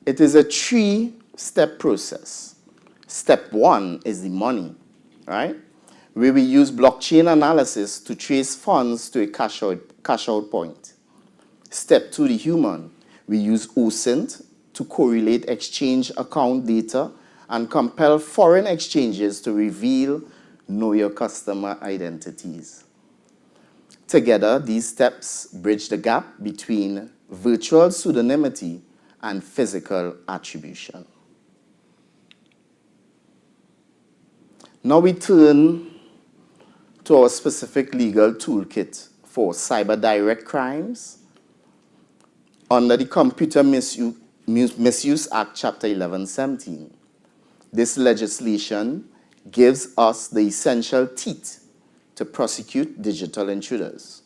It is a three-step process. Step one is the money, right? Where we use blockchain analysis to trace funds to a cash out point. Step two, the human. We use OSINT to correlate exchange account data and compel foreign exchanges to reveal know your customer identities. Together, these steps bridge the gap between virtual pseudonymity and physical attribution. Now we turn to our specific legal toolkit for cyber direct crimes under the Computer Misuse Act, Chapter 1117. This legislation gives us the essential teeth to prosecute digital intruders.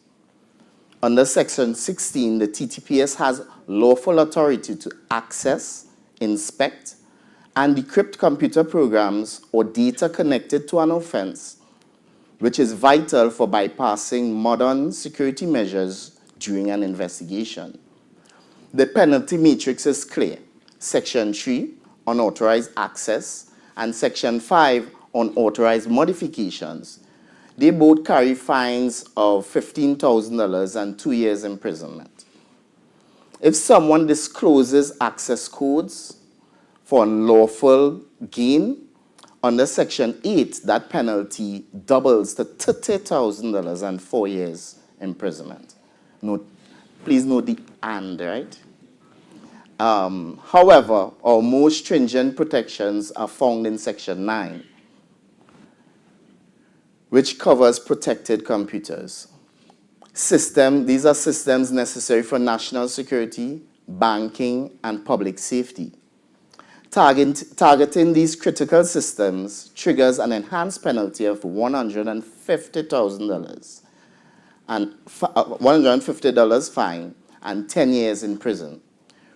Under Section 16, the TTPS has lawful authority to access, inspect, and decrypt computer programs or data connected to an offense, which is vital for bypassing modern security measures during an investigation. The penalty matrix is clear. Section 3, unauthorized access, and Section 5, unauthorized modifications. They both carry fines of $15,000 and 2 years imprisonment. If someone discloses access codes for unlawful gain Under Section 8, that penalty doubles to $30,000 and 4 years imprisonment. Note, please note the "and," right? However, our most stringent protections are found in Section 9, which covers protected computers. These are systems necessary for national security, banking, and public safety. Targeting these critical systems triggers an enhanced penalty of $150,000 and $150 fine and 10 years in prison,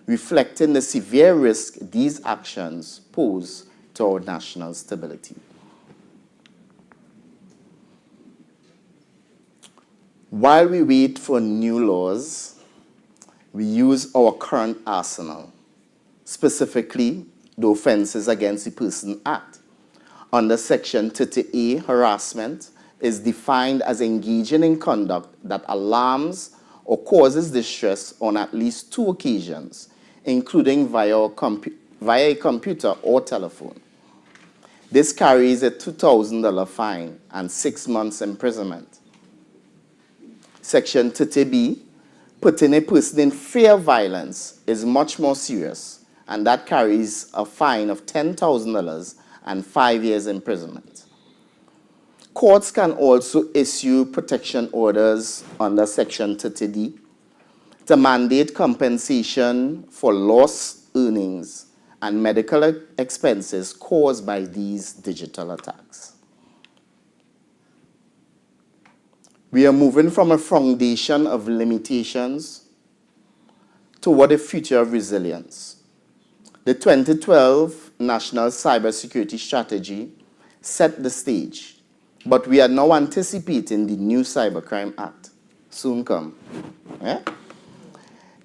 reflecting the severe risk these actions pose to our national stability. While we wait for new laws, we use our current arsenal, specifically the Offences Against the Person Act. Under Section 30A, harassment is defined as engaging in conduct that alarms or causes distress on at least 2 occasions, including via a computer or telephone. This carries a $2,000 fine and 6 months imprisonment. Section 30B, putting a person in fear of violence, is much more serious, and that carries a fine of $10,000 and 5 years imprisonment. Courts can also issue protection orders under Section 30D to mandate compensation for lost earnings and medical expenses caused by these digital attacks. We are moving from a foundation of limitations toward a future of resilience. The 2012 National Cybersecurity Strategy set the stage, but we are now anticipating the new Cybercrime Act, soon come. Yeah?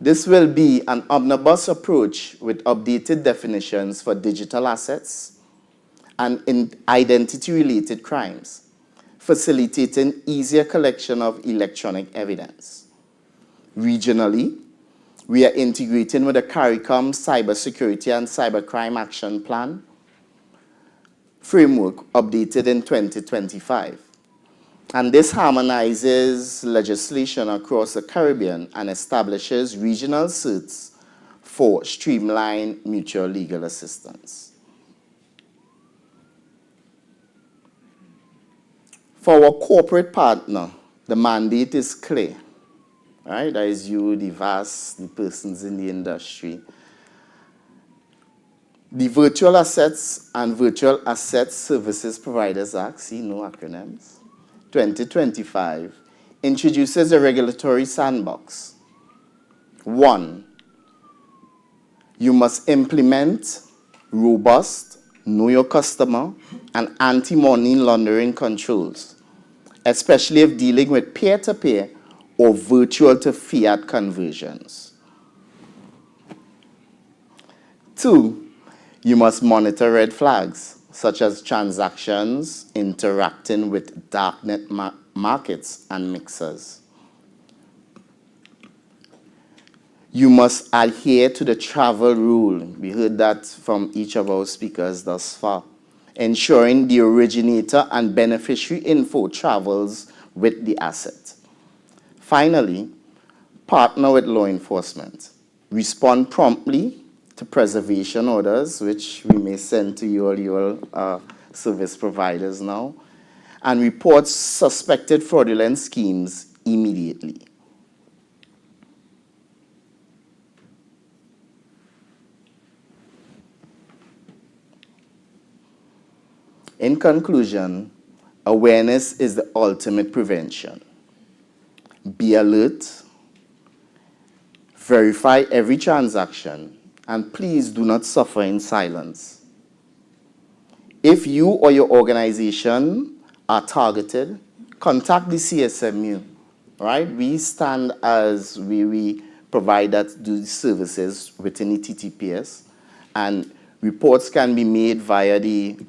This will be an omnibus approach with updated definitions for digital assets and identity-related crimes, facilitating easier collection of electronic evidence. Regionally, we are integrating with the CARICOM Cybersecurity and Cybercrime Action Plan framework updated in 2025. And this harmonizes legislation across the Caribbean and establishes regional suits for streamlined mutual legal assistance. For our corporate partner, the mandate is clear. Right? That is you, the VASPs, the persons in the industry. The Virtual Assets and Virtual Asset Services Providers Act, see, no acronyms, 2025, introduces a regulatory sandbox. 1, you must implement robust, know your customer, and anti-money laundering controls, especially if dealing with peer-to-peer or virtual to fiat conversions. 2, you must monitor red flags, such as transactions interacting with darknet markets and mixers. You must adhere to the travel rule. We heard that from each of our speakers thus far, ensuring the originator and beneficiary info travels with the asset. Finally, partner with law enforcement. Respond promptly to preservation orders, which we may send to you all your service providers now, and report suspected fraudulent schemes immediately. In conclusion, awareness is the ultimate prevention. Be alert, verify every transaction, and please do not suffer in silence. If you or your organization are targeted, contact the CSMU, right? We stand as we provide that do services within the TTPS, and reports can be made via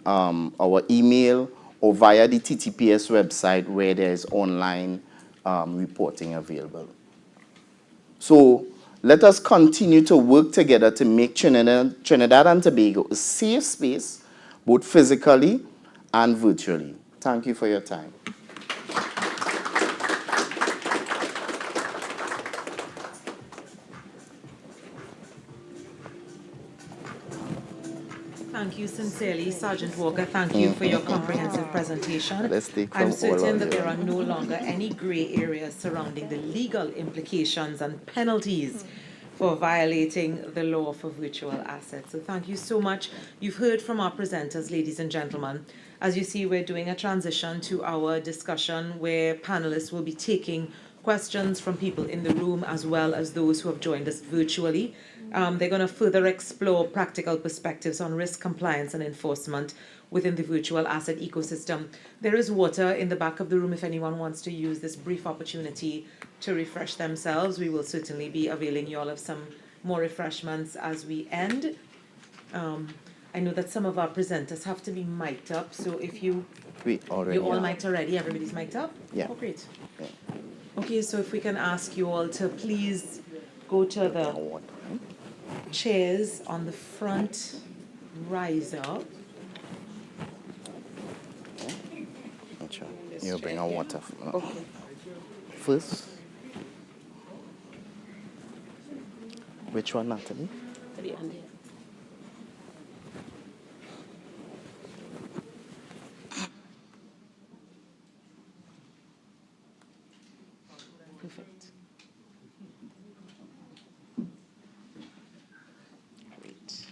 our email or via the TTPS website where there is online reporting available. So let us continue to work together to make Trinidad and Tobago a safe space both physically and virtually. Thank you for your time. Thank you sincerely, Sergeant Walker. Thank you for your comprehensive presentation. Let's take from I'm all certain of that you. there are no longer any grey areas surrounding the legal implications and penalties for violating the law for virtual assets. So thank you so much. You've heard from our presenters, ladies and gentlemen. As you see, we're doing a transition to our discussion where panelists will be taking questions from people in the room as well as those who have joined us virtually. They're going to further explore practical perspectives on risk compliance and enforcement within the virtual asset ecosystem. There is water in the back of the room if anyone wants to use this brief opportunity to refresh themselves. We will certainly be availing you all of some more refreshments as we end. I know that some of our presenters have to be mic'd up, so if you you're all mic'd already, everybody's mic'd up? Yeah. Oh, great. Yeah. Okay, so if we can ask you all to please go to the chairs on the front, rise up. You bring a water first. Which one, Natalie? Perfect. Great.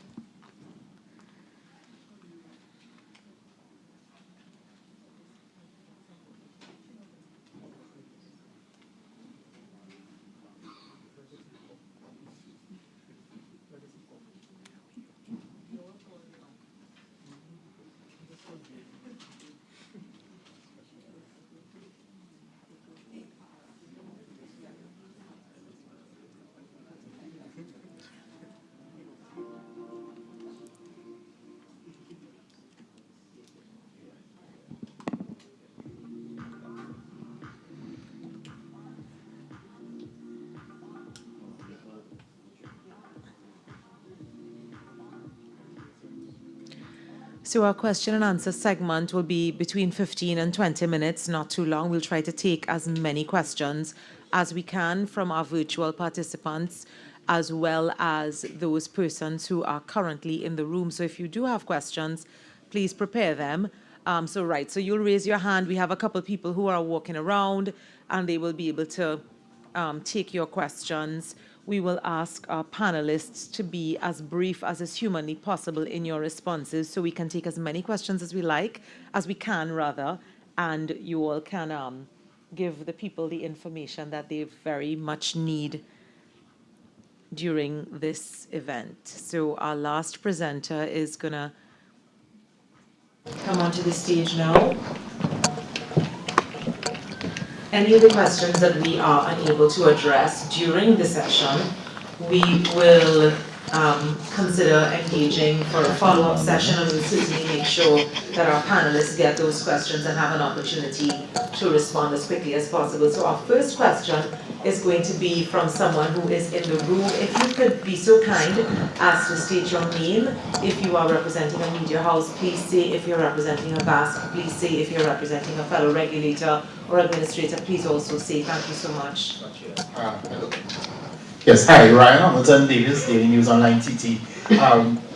So our question and answer segment will be between 15 and 20 minutes, not too long. We'll try to take as many questions as we can from our virtual participants, as well as those persons who are currently in the room. So if you do have questions, please prepare them. So you'll raise your hand. We have a couple people who are walking around, and they will be able to take your questions. We will ask our panelists to be as brief as is humanly possible in your responses so we can take as many questions as we can, and you all can give the people the information that they very much need during this event. So our last presenter is gonna come onto the stage now. Any of the questions that we are unable to address during the session, we will consider engaging for a follow-up session, and we'll certainly make sure that our panelists get those questions and have an opportunity to respond as quickly as possible. So our first question is going to be from someone who is in the room. If you could be so kind as to state your name. If you are representing a media house, please say. If you're representing a VASP, please say. If you're representing a fellow regulator or administrator, please also say. Thank you so much. Hello. Yes, hi, Ryan Hamilton Davis, Daily News Online TT.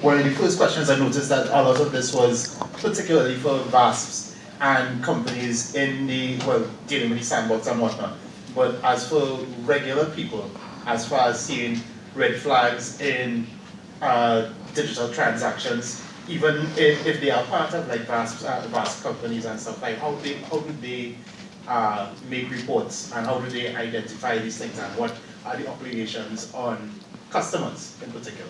One of the first questions I noticed that a lot of this was particularly for VASPs and companies in the, dealing with the sandbox and whatnot. But as for regular people, as far as seeing red flags in digital transactions, even if they are part of like VASP companies and stuff, like how do they make reports and how do they identify these things and what are the obligations on customers in particular?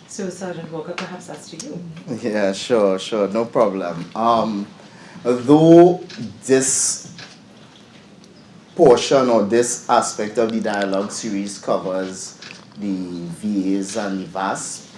So Sergeant Walker, perhaps that's to you. Yeah, sure, no problem. Though this portion or this aspect of the dialogue series covers the VAs and the VASP,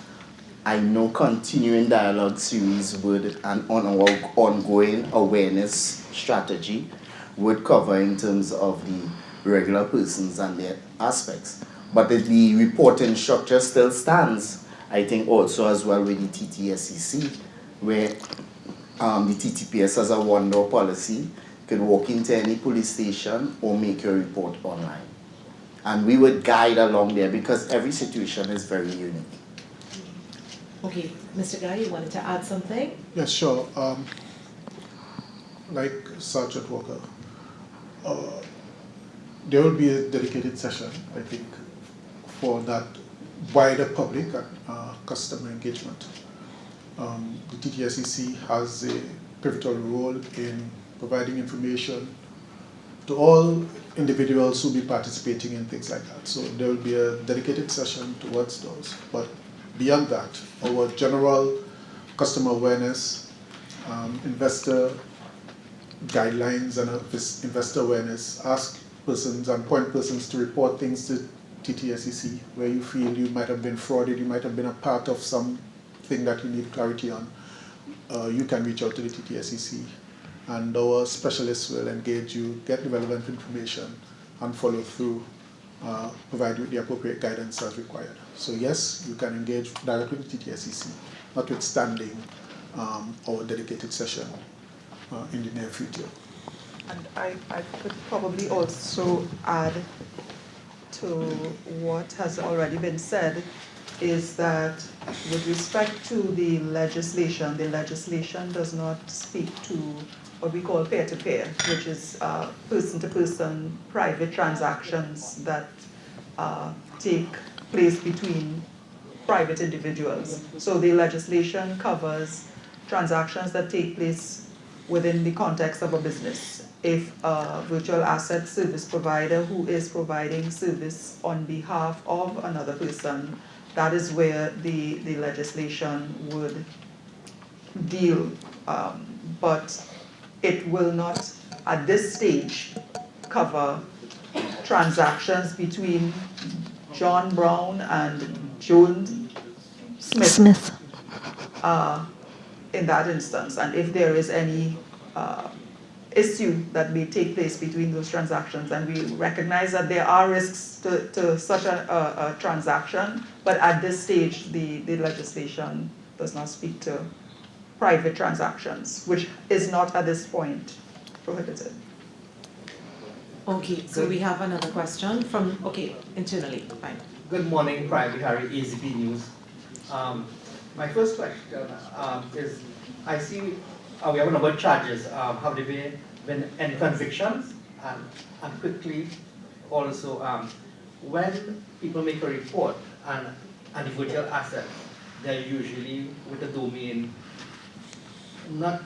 I know continuing dialogue series would, and on our ongoing awareness strategy, would cover in terms of the regular persons and their aspects. But the reporting structure still stands, I think also as well with the TTSEC, where the TTPS has a one-door policy. You can walk into any police station or make your report online. And we would guide along there because every situation is very unique. Okay, Mr. Guy, you wanted to add something? Yes, sure. Like Sergeant Walker, there will be a dedicated session, I think, for that wider public customer engagement. The TTSEC has a pivotal role in providing information to all individuals who will be participating in things like that. So there will be a dedicated session towards those. But beyond that, our general customer awareness, investor guidelines and investor awareness, ask persons and point persons to report things to TTSEC where you feel you might have been frauded, you might have been a part of something that you need clarity on. You can reach out to the TTSEC and our specialists will engage you, get the relevant information and follow through, provide you with the appropriate guidance as required. So yes, you can engage directly with TTSEC, notwithstanding our dedicated session in the near future. And I could probably also add to what has already been said is that with respect to the legislation does not speak to what we call peer-to-peer, which is person-to-person private transactions that take place between private individuals. So the legislation covers transactions that take place within the context of a business. If a virtual asset service provider who is providing service on behalf of another person, that is where the legislation would deal. But it will not, at this stage, cover transactions between John Brown and Joan Smith. In that instance, and if there is any issue that may take place between those transactions, and we recognize that there are risks to such a transaction, but at this stage the legislation does not speak to private transactions, which is not at this point prohibited. Okay, so we have another question from, internally, fine. Good morning, Private Harry, AZP News. My first question is, I see we have a number of charges. Have there been any convictions? And quickly, also, when people make a report and the virtual asset, they're usually with the domain not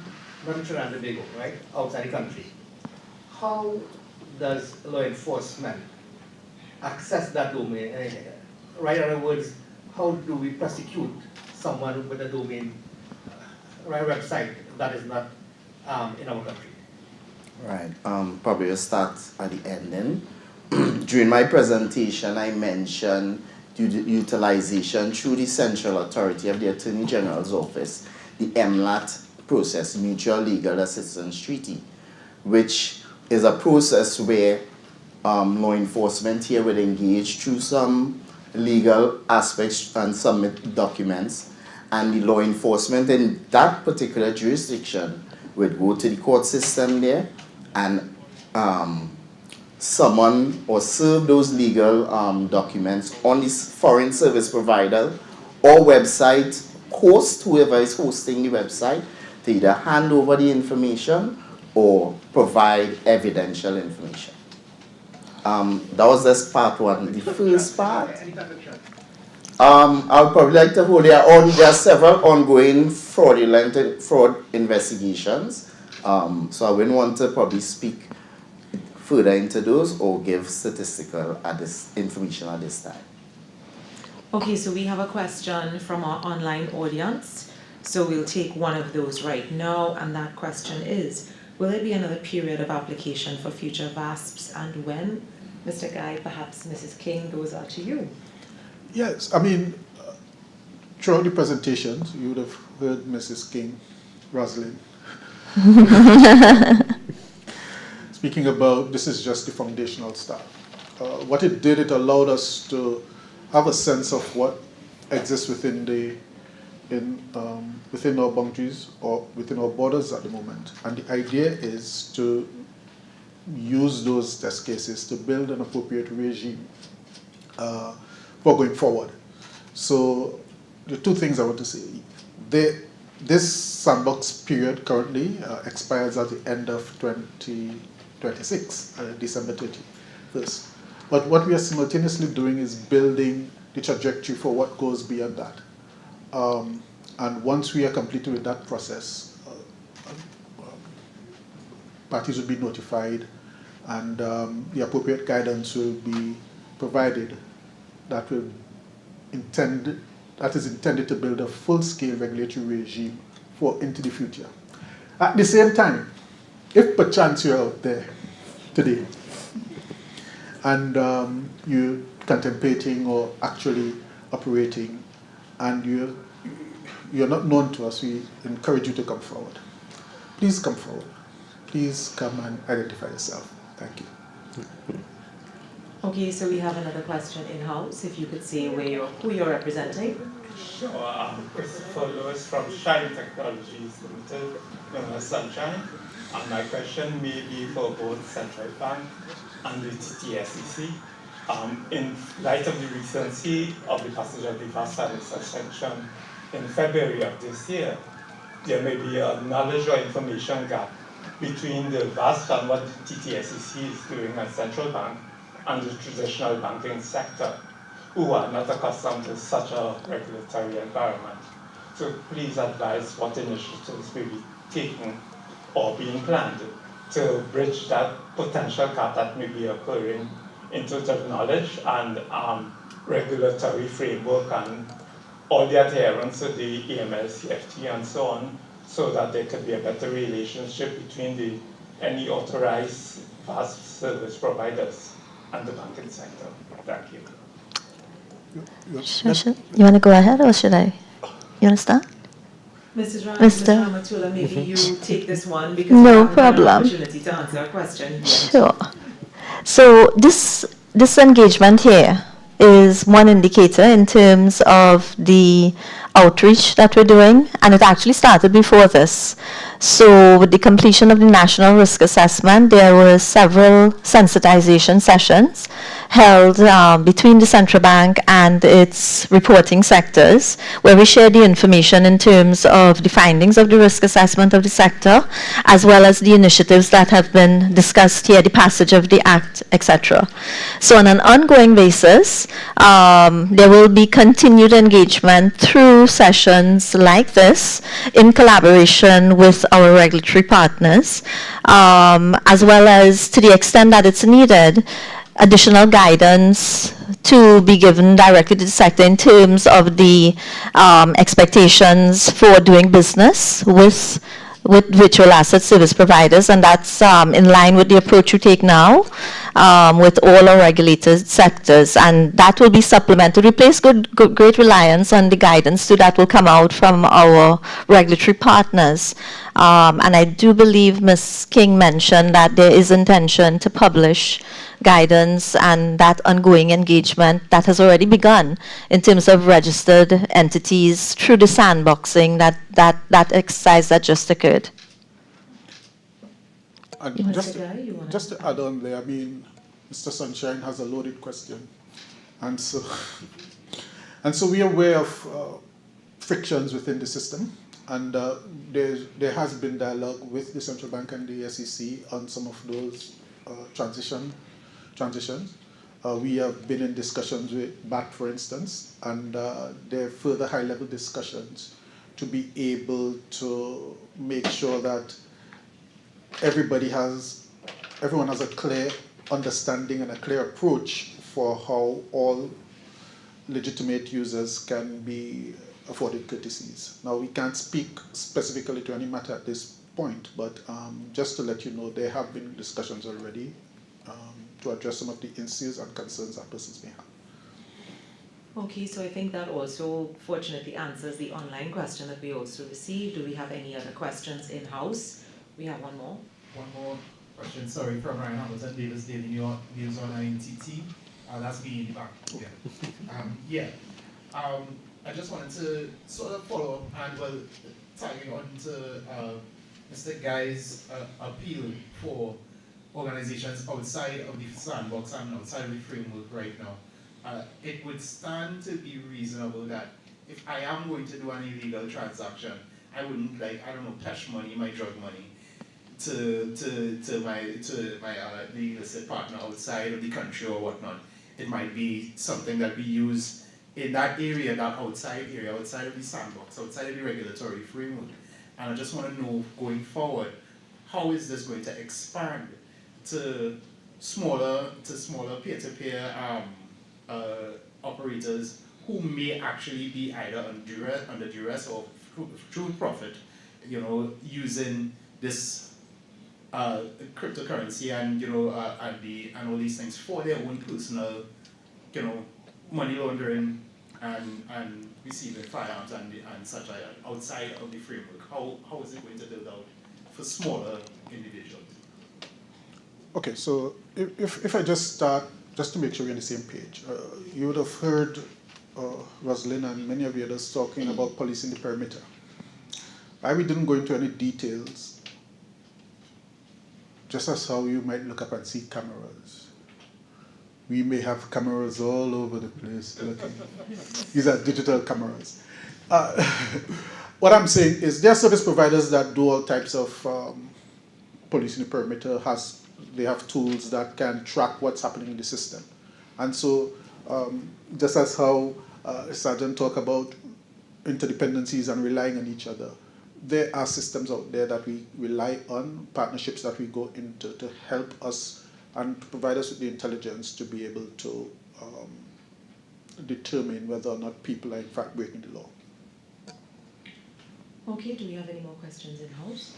in Trinidad and Tobago, right? Outside the country. How does law enforcement access that domain? Right, in other words, how do we prosecute someone with a domain website that is not in our country? Right, probably we'll start at the end then. During my presentation, I mentioned the utilization through the Central Authority of the Attorney General's Office, the MLAT process, Mutual Legal Assistance Treaty, which is a process where law enforcement here would engage through some legal aspects and submit documents, and the law enforcement in that particular jurisdiction would go to the court system there and summon or serve those legal documents on this foreign service provider or website host, whoever is hosting the website, to either hand over the information or provide evidential information. That was just part one. The first part, I would probably like to hold there are several ongoing fraud investigations. So I wouldn't want to probably speak further into those or give statistical information at this time. Okay, so we have a question from our online audience. So we'll take one of those right now, and that question is, will there be another period of application for future VASPs, and when? Mr. Guy, perhaps Mrs. King, those are to you. Yes, I mean, throughout the presentations, you would have heard Mrs. King, Rosalind, speaking about this is just the foundational stuff. What it did, it allowed us to have a sense of what exist within within our boundaries or within our borders at the moment. And the idea is to use those test cases to build an appropriate regime for going forward. So the two things I want to say. This sandbox period currently expires at the end of 2026, December 31st. But what we are simultaneously doing is building the trajectory for what goes beyond that. And once we are completed with that process, parties will be notified and the appropriate guidance will be provided that is intended to build a full-scale regulatory regime for into the future. At the same time, if perchance you're out there today and you're contemplating or actually operating and you're not known to us, we encourage you to come forward. Please come forward. Please come and identify yourself. Thank you. Okay, so we have another question in-house. If you could say who you're representing. Sure, Christopher Lewis from Shine Technologies Limited, known as Sunshine. And my question may be for both Central Bank and the TTSEC. In light of the recency of the passage of the VASP and its suspension in February of this year, there may be a knowledge or information gap between the VASP and what the TTSEC is doing at Central Bank and the traditional banking sector, who are not accustomed to such a regulatory environment. So please advise what initiatives may be taken or being planned to bridge that potential gap that may be occurring in terms of knowledge and regulatory framework and all the adherence to the AML, CFT, and so on, so that there could be a better relationship between any authorized VASP service providers and the banking sector. Thank you. You want to go ahead or should I? You want to start? Mr. Ramatula, maybe you take this one because no you haven't had an problem. opportunity to answer our question yet. Sure. So this engagement here is one indicator in terms of the outreach that we're doing, and it actually started before this. So with the completion of the national risk assessment, there were several sensitization sessions held between the central bank and its reporting sectors, where we shared the information in terms of the findings of the risk assessment of the sector, as well as the initiatives that have been discussed here, the passage of the act, etc. So on an ongoing basis, there will be continued engagement through sessions like this in collaboration with our regulatory partners, as well as, to the extent that it's needed, additional guidance to be given directly to the sector in terms of the expectations for doing business with virtual asset service providers, and that's in line with the approach we take now with all our regulated sectors, and that will be supplemented. We place great reliance on the guidance that will come out from our regulatory partners. And I do believe Ms. King mentioned that there is intention to publish guidance and that ongoing engagement that has already begun in terms of registered entities through the sandboxing that exercise that just occurred. And just to add on there, I mean, Mr. Sunshine has a loaded question. And so we are aware of frictions within the system. And there has been dialogue with the central bank and the SEC on some of those transitions. We have been in discussions with BAT, for instance, and there are further high-level discussions to be able to make sure that everyone has a clear understanding and a clear approach for how all legitimate users can be afforded courtesies. Now, we can't speak specifically to any matter at this point, but just to let you know, there have been discussions already to address some of the issues and concerns that persons may have. Okay, so I think that also fortunately answers the online question that we also received. Do we have any other questions in-house? We have one more. One more question, sorry, from Ryan Hamilton, Davis Daily News on INTT. That's me in the back. Yeah. I just wanted to sort of follow up and, well, tagging on to Mr. Guy's appeal for organizations outside of the sandbox and outside of the framework right now. It would stand to be reasonable that if I am going to do an illegal transaction, I wouldn't, like, I don't know, cash money, my drug money, to my the illicit partner outside of the country or whatnot. It might be something that we use in that area, that outside area, outside of the sandbox, outside of the regulatory framework. And I just want to know, going forward, how is this going to expand to smaller peer-to-peer operators who may actually be either under duress or through profit, you know, using this cryptocurrency and and all these things for their own personal, money laundering and receiving firearms and such outside of the framework. How is it going to build out for smaller individuals? Okay, so if I just start, just to make sure we're on the same page, you would have heard Rosalind and many of the others talking about policing the perimeter. We didn't go into any details, just as how you might look up and see cameras. We may have cameras all over the place looking. These are digital cameras. What I'm saying is there are service providers that do all types of policing the perimeter. They have tools that can track what's happening in the system. And so just as how Sergeant talked about interdependencies and relying on each other, there are systems out there that we rely on, partnerships that we go into to help us and provide us with the intelligence to be able to determine whether or not people are in fact breaking the law. Okay, do we have any more questions in-house?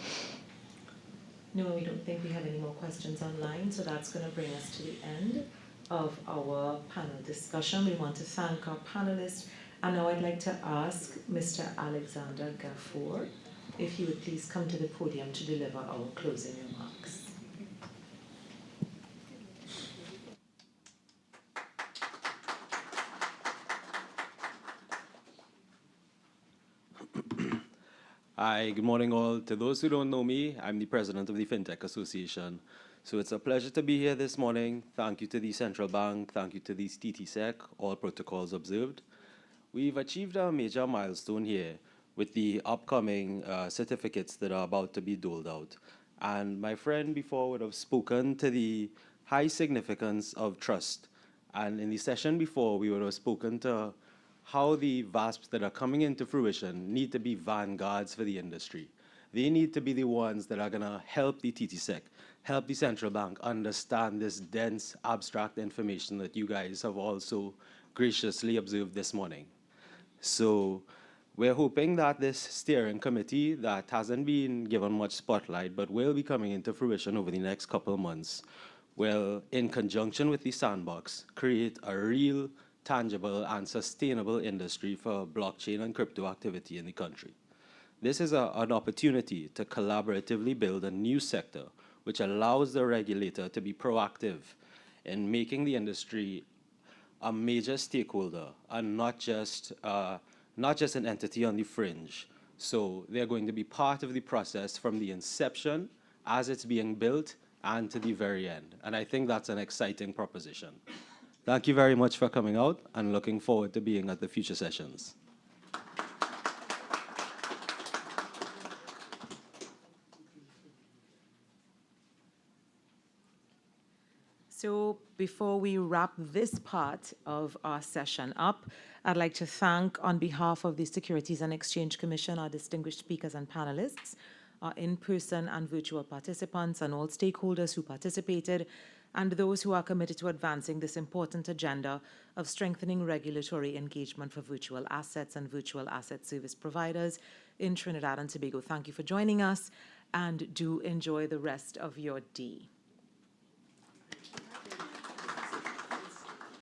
No, we don't think we have any more questions online, so that's going to bring us to the end of our panel discussion. We want to thank our panelists, and now I'd like to ask Mr. Alexander Gafour if he would please come to the podium to deliver our closing remarks. Hi, good morning all. To those who don't know me, I'm the president of the FinTech Association. So it's a pleasure to be here this morning. Thank you to the Central Bank, thank you to the TTSEC, all protocols observed. We've achieved a major milestone here with the upcoming certificates that are about to be doled out. And my friend before would have spoken to the high significance of trust. And in the session before, we would have spoken to how the VASPs that are coming into fruition need to be vanguards for the industry. They need to be the ones that are going to help the TTSEC, help the central bank understand this dense, abstract information that you guys have also graciously observed this morning. So we're hoping that this steering committee that hasn't been given much spotlight but will be coming into fruition over the next couple of months will, in conjunction with the sandbox, create a real, tangible and sustainable industry for blockchain and crypto activity in the country. This is an opportunity to collaboratively build a new sector which allows the regulator to be proactive in making the industry a major stakeholder and not just an entity on the fringe. So they're going to be part of the process from the inception as it's being built and to the very end. And I think that's an exciting proposition. Thank you very much for coming out and looking forward to being at the future sessions. So before we wrap this part of our session up, I'd like to thank, on behalf of the Securities and Exchange Commission, our distinguished speakers and panelists, our in-person and virtual participants, and all stakeholders who participated, and those who are committed to advancing this important agenda of strengthening regulatory engagement for virtual assets and virtual asset service providers in Trinidad and Tobago. Thank you for joining us, and do enjoy the rest of your day.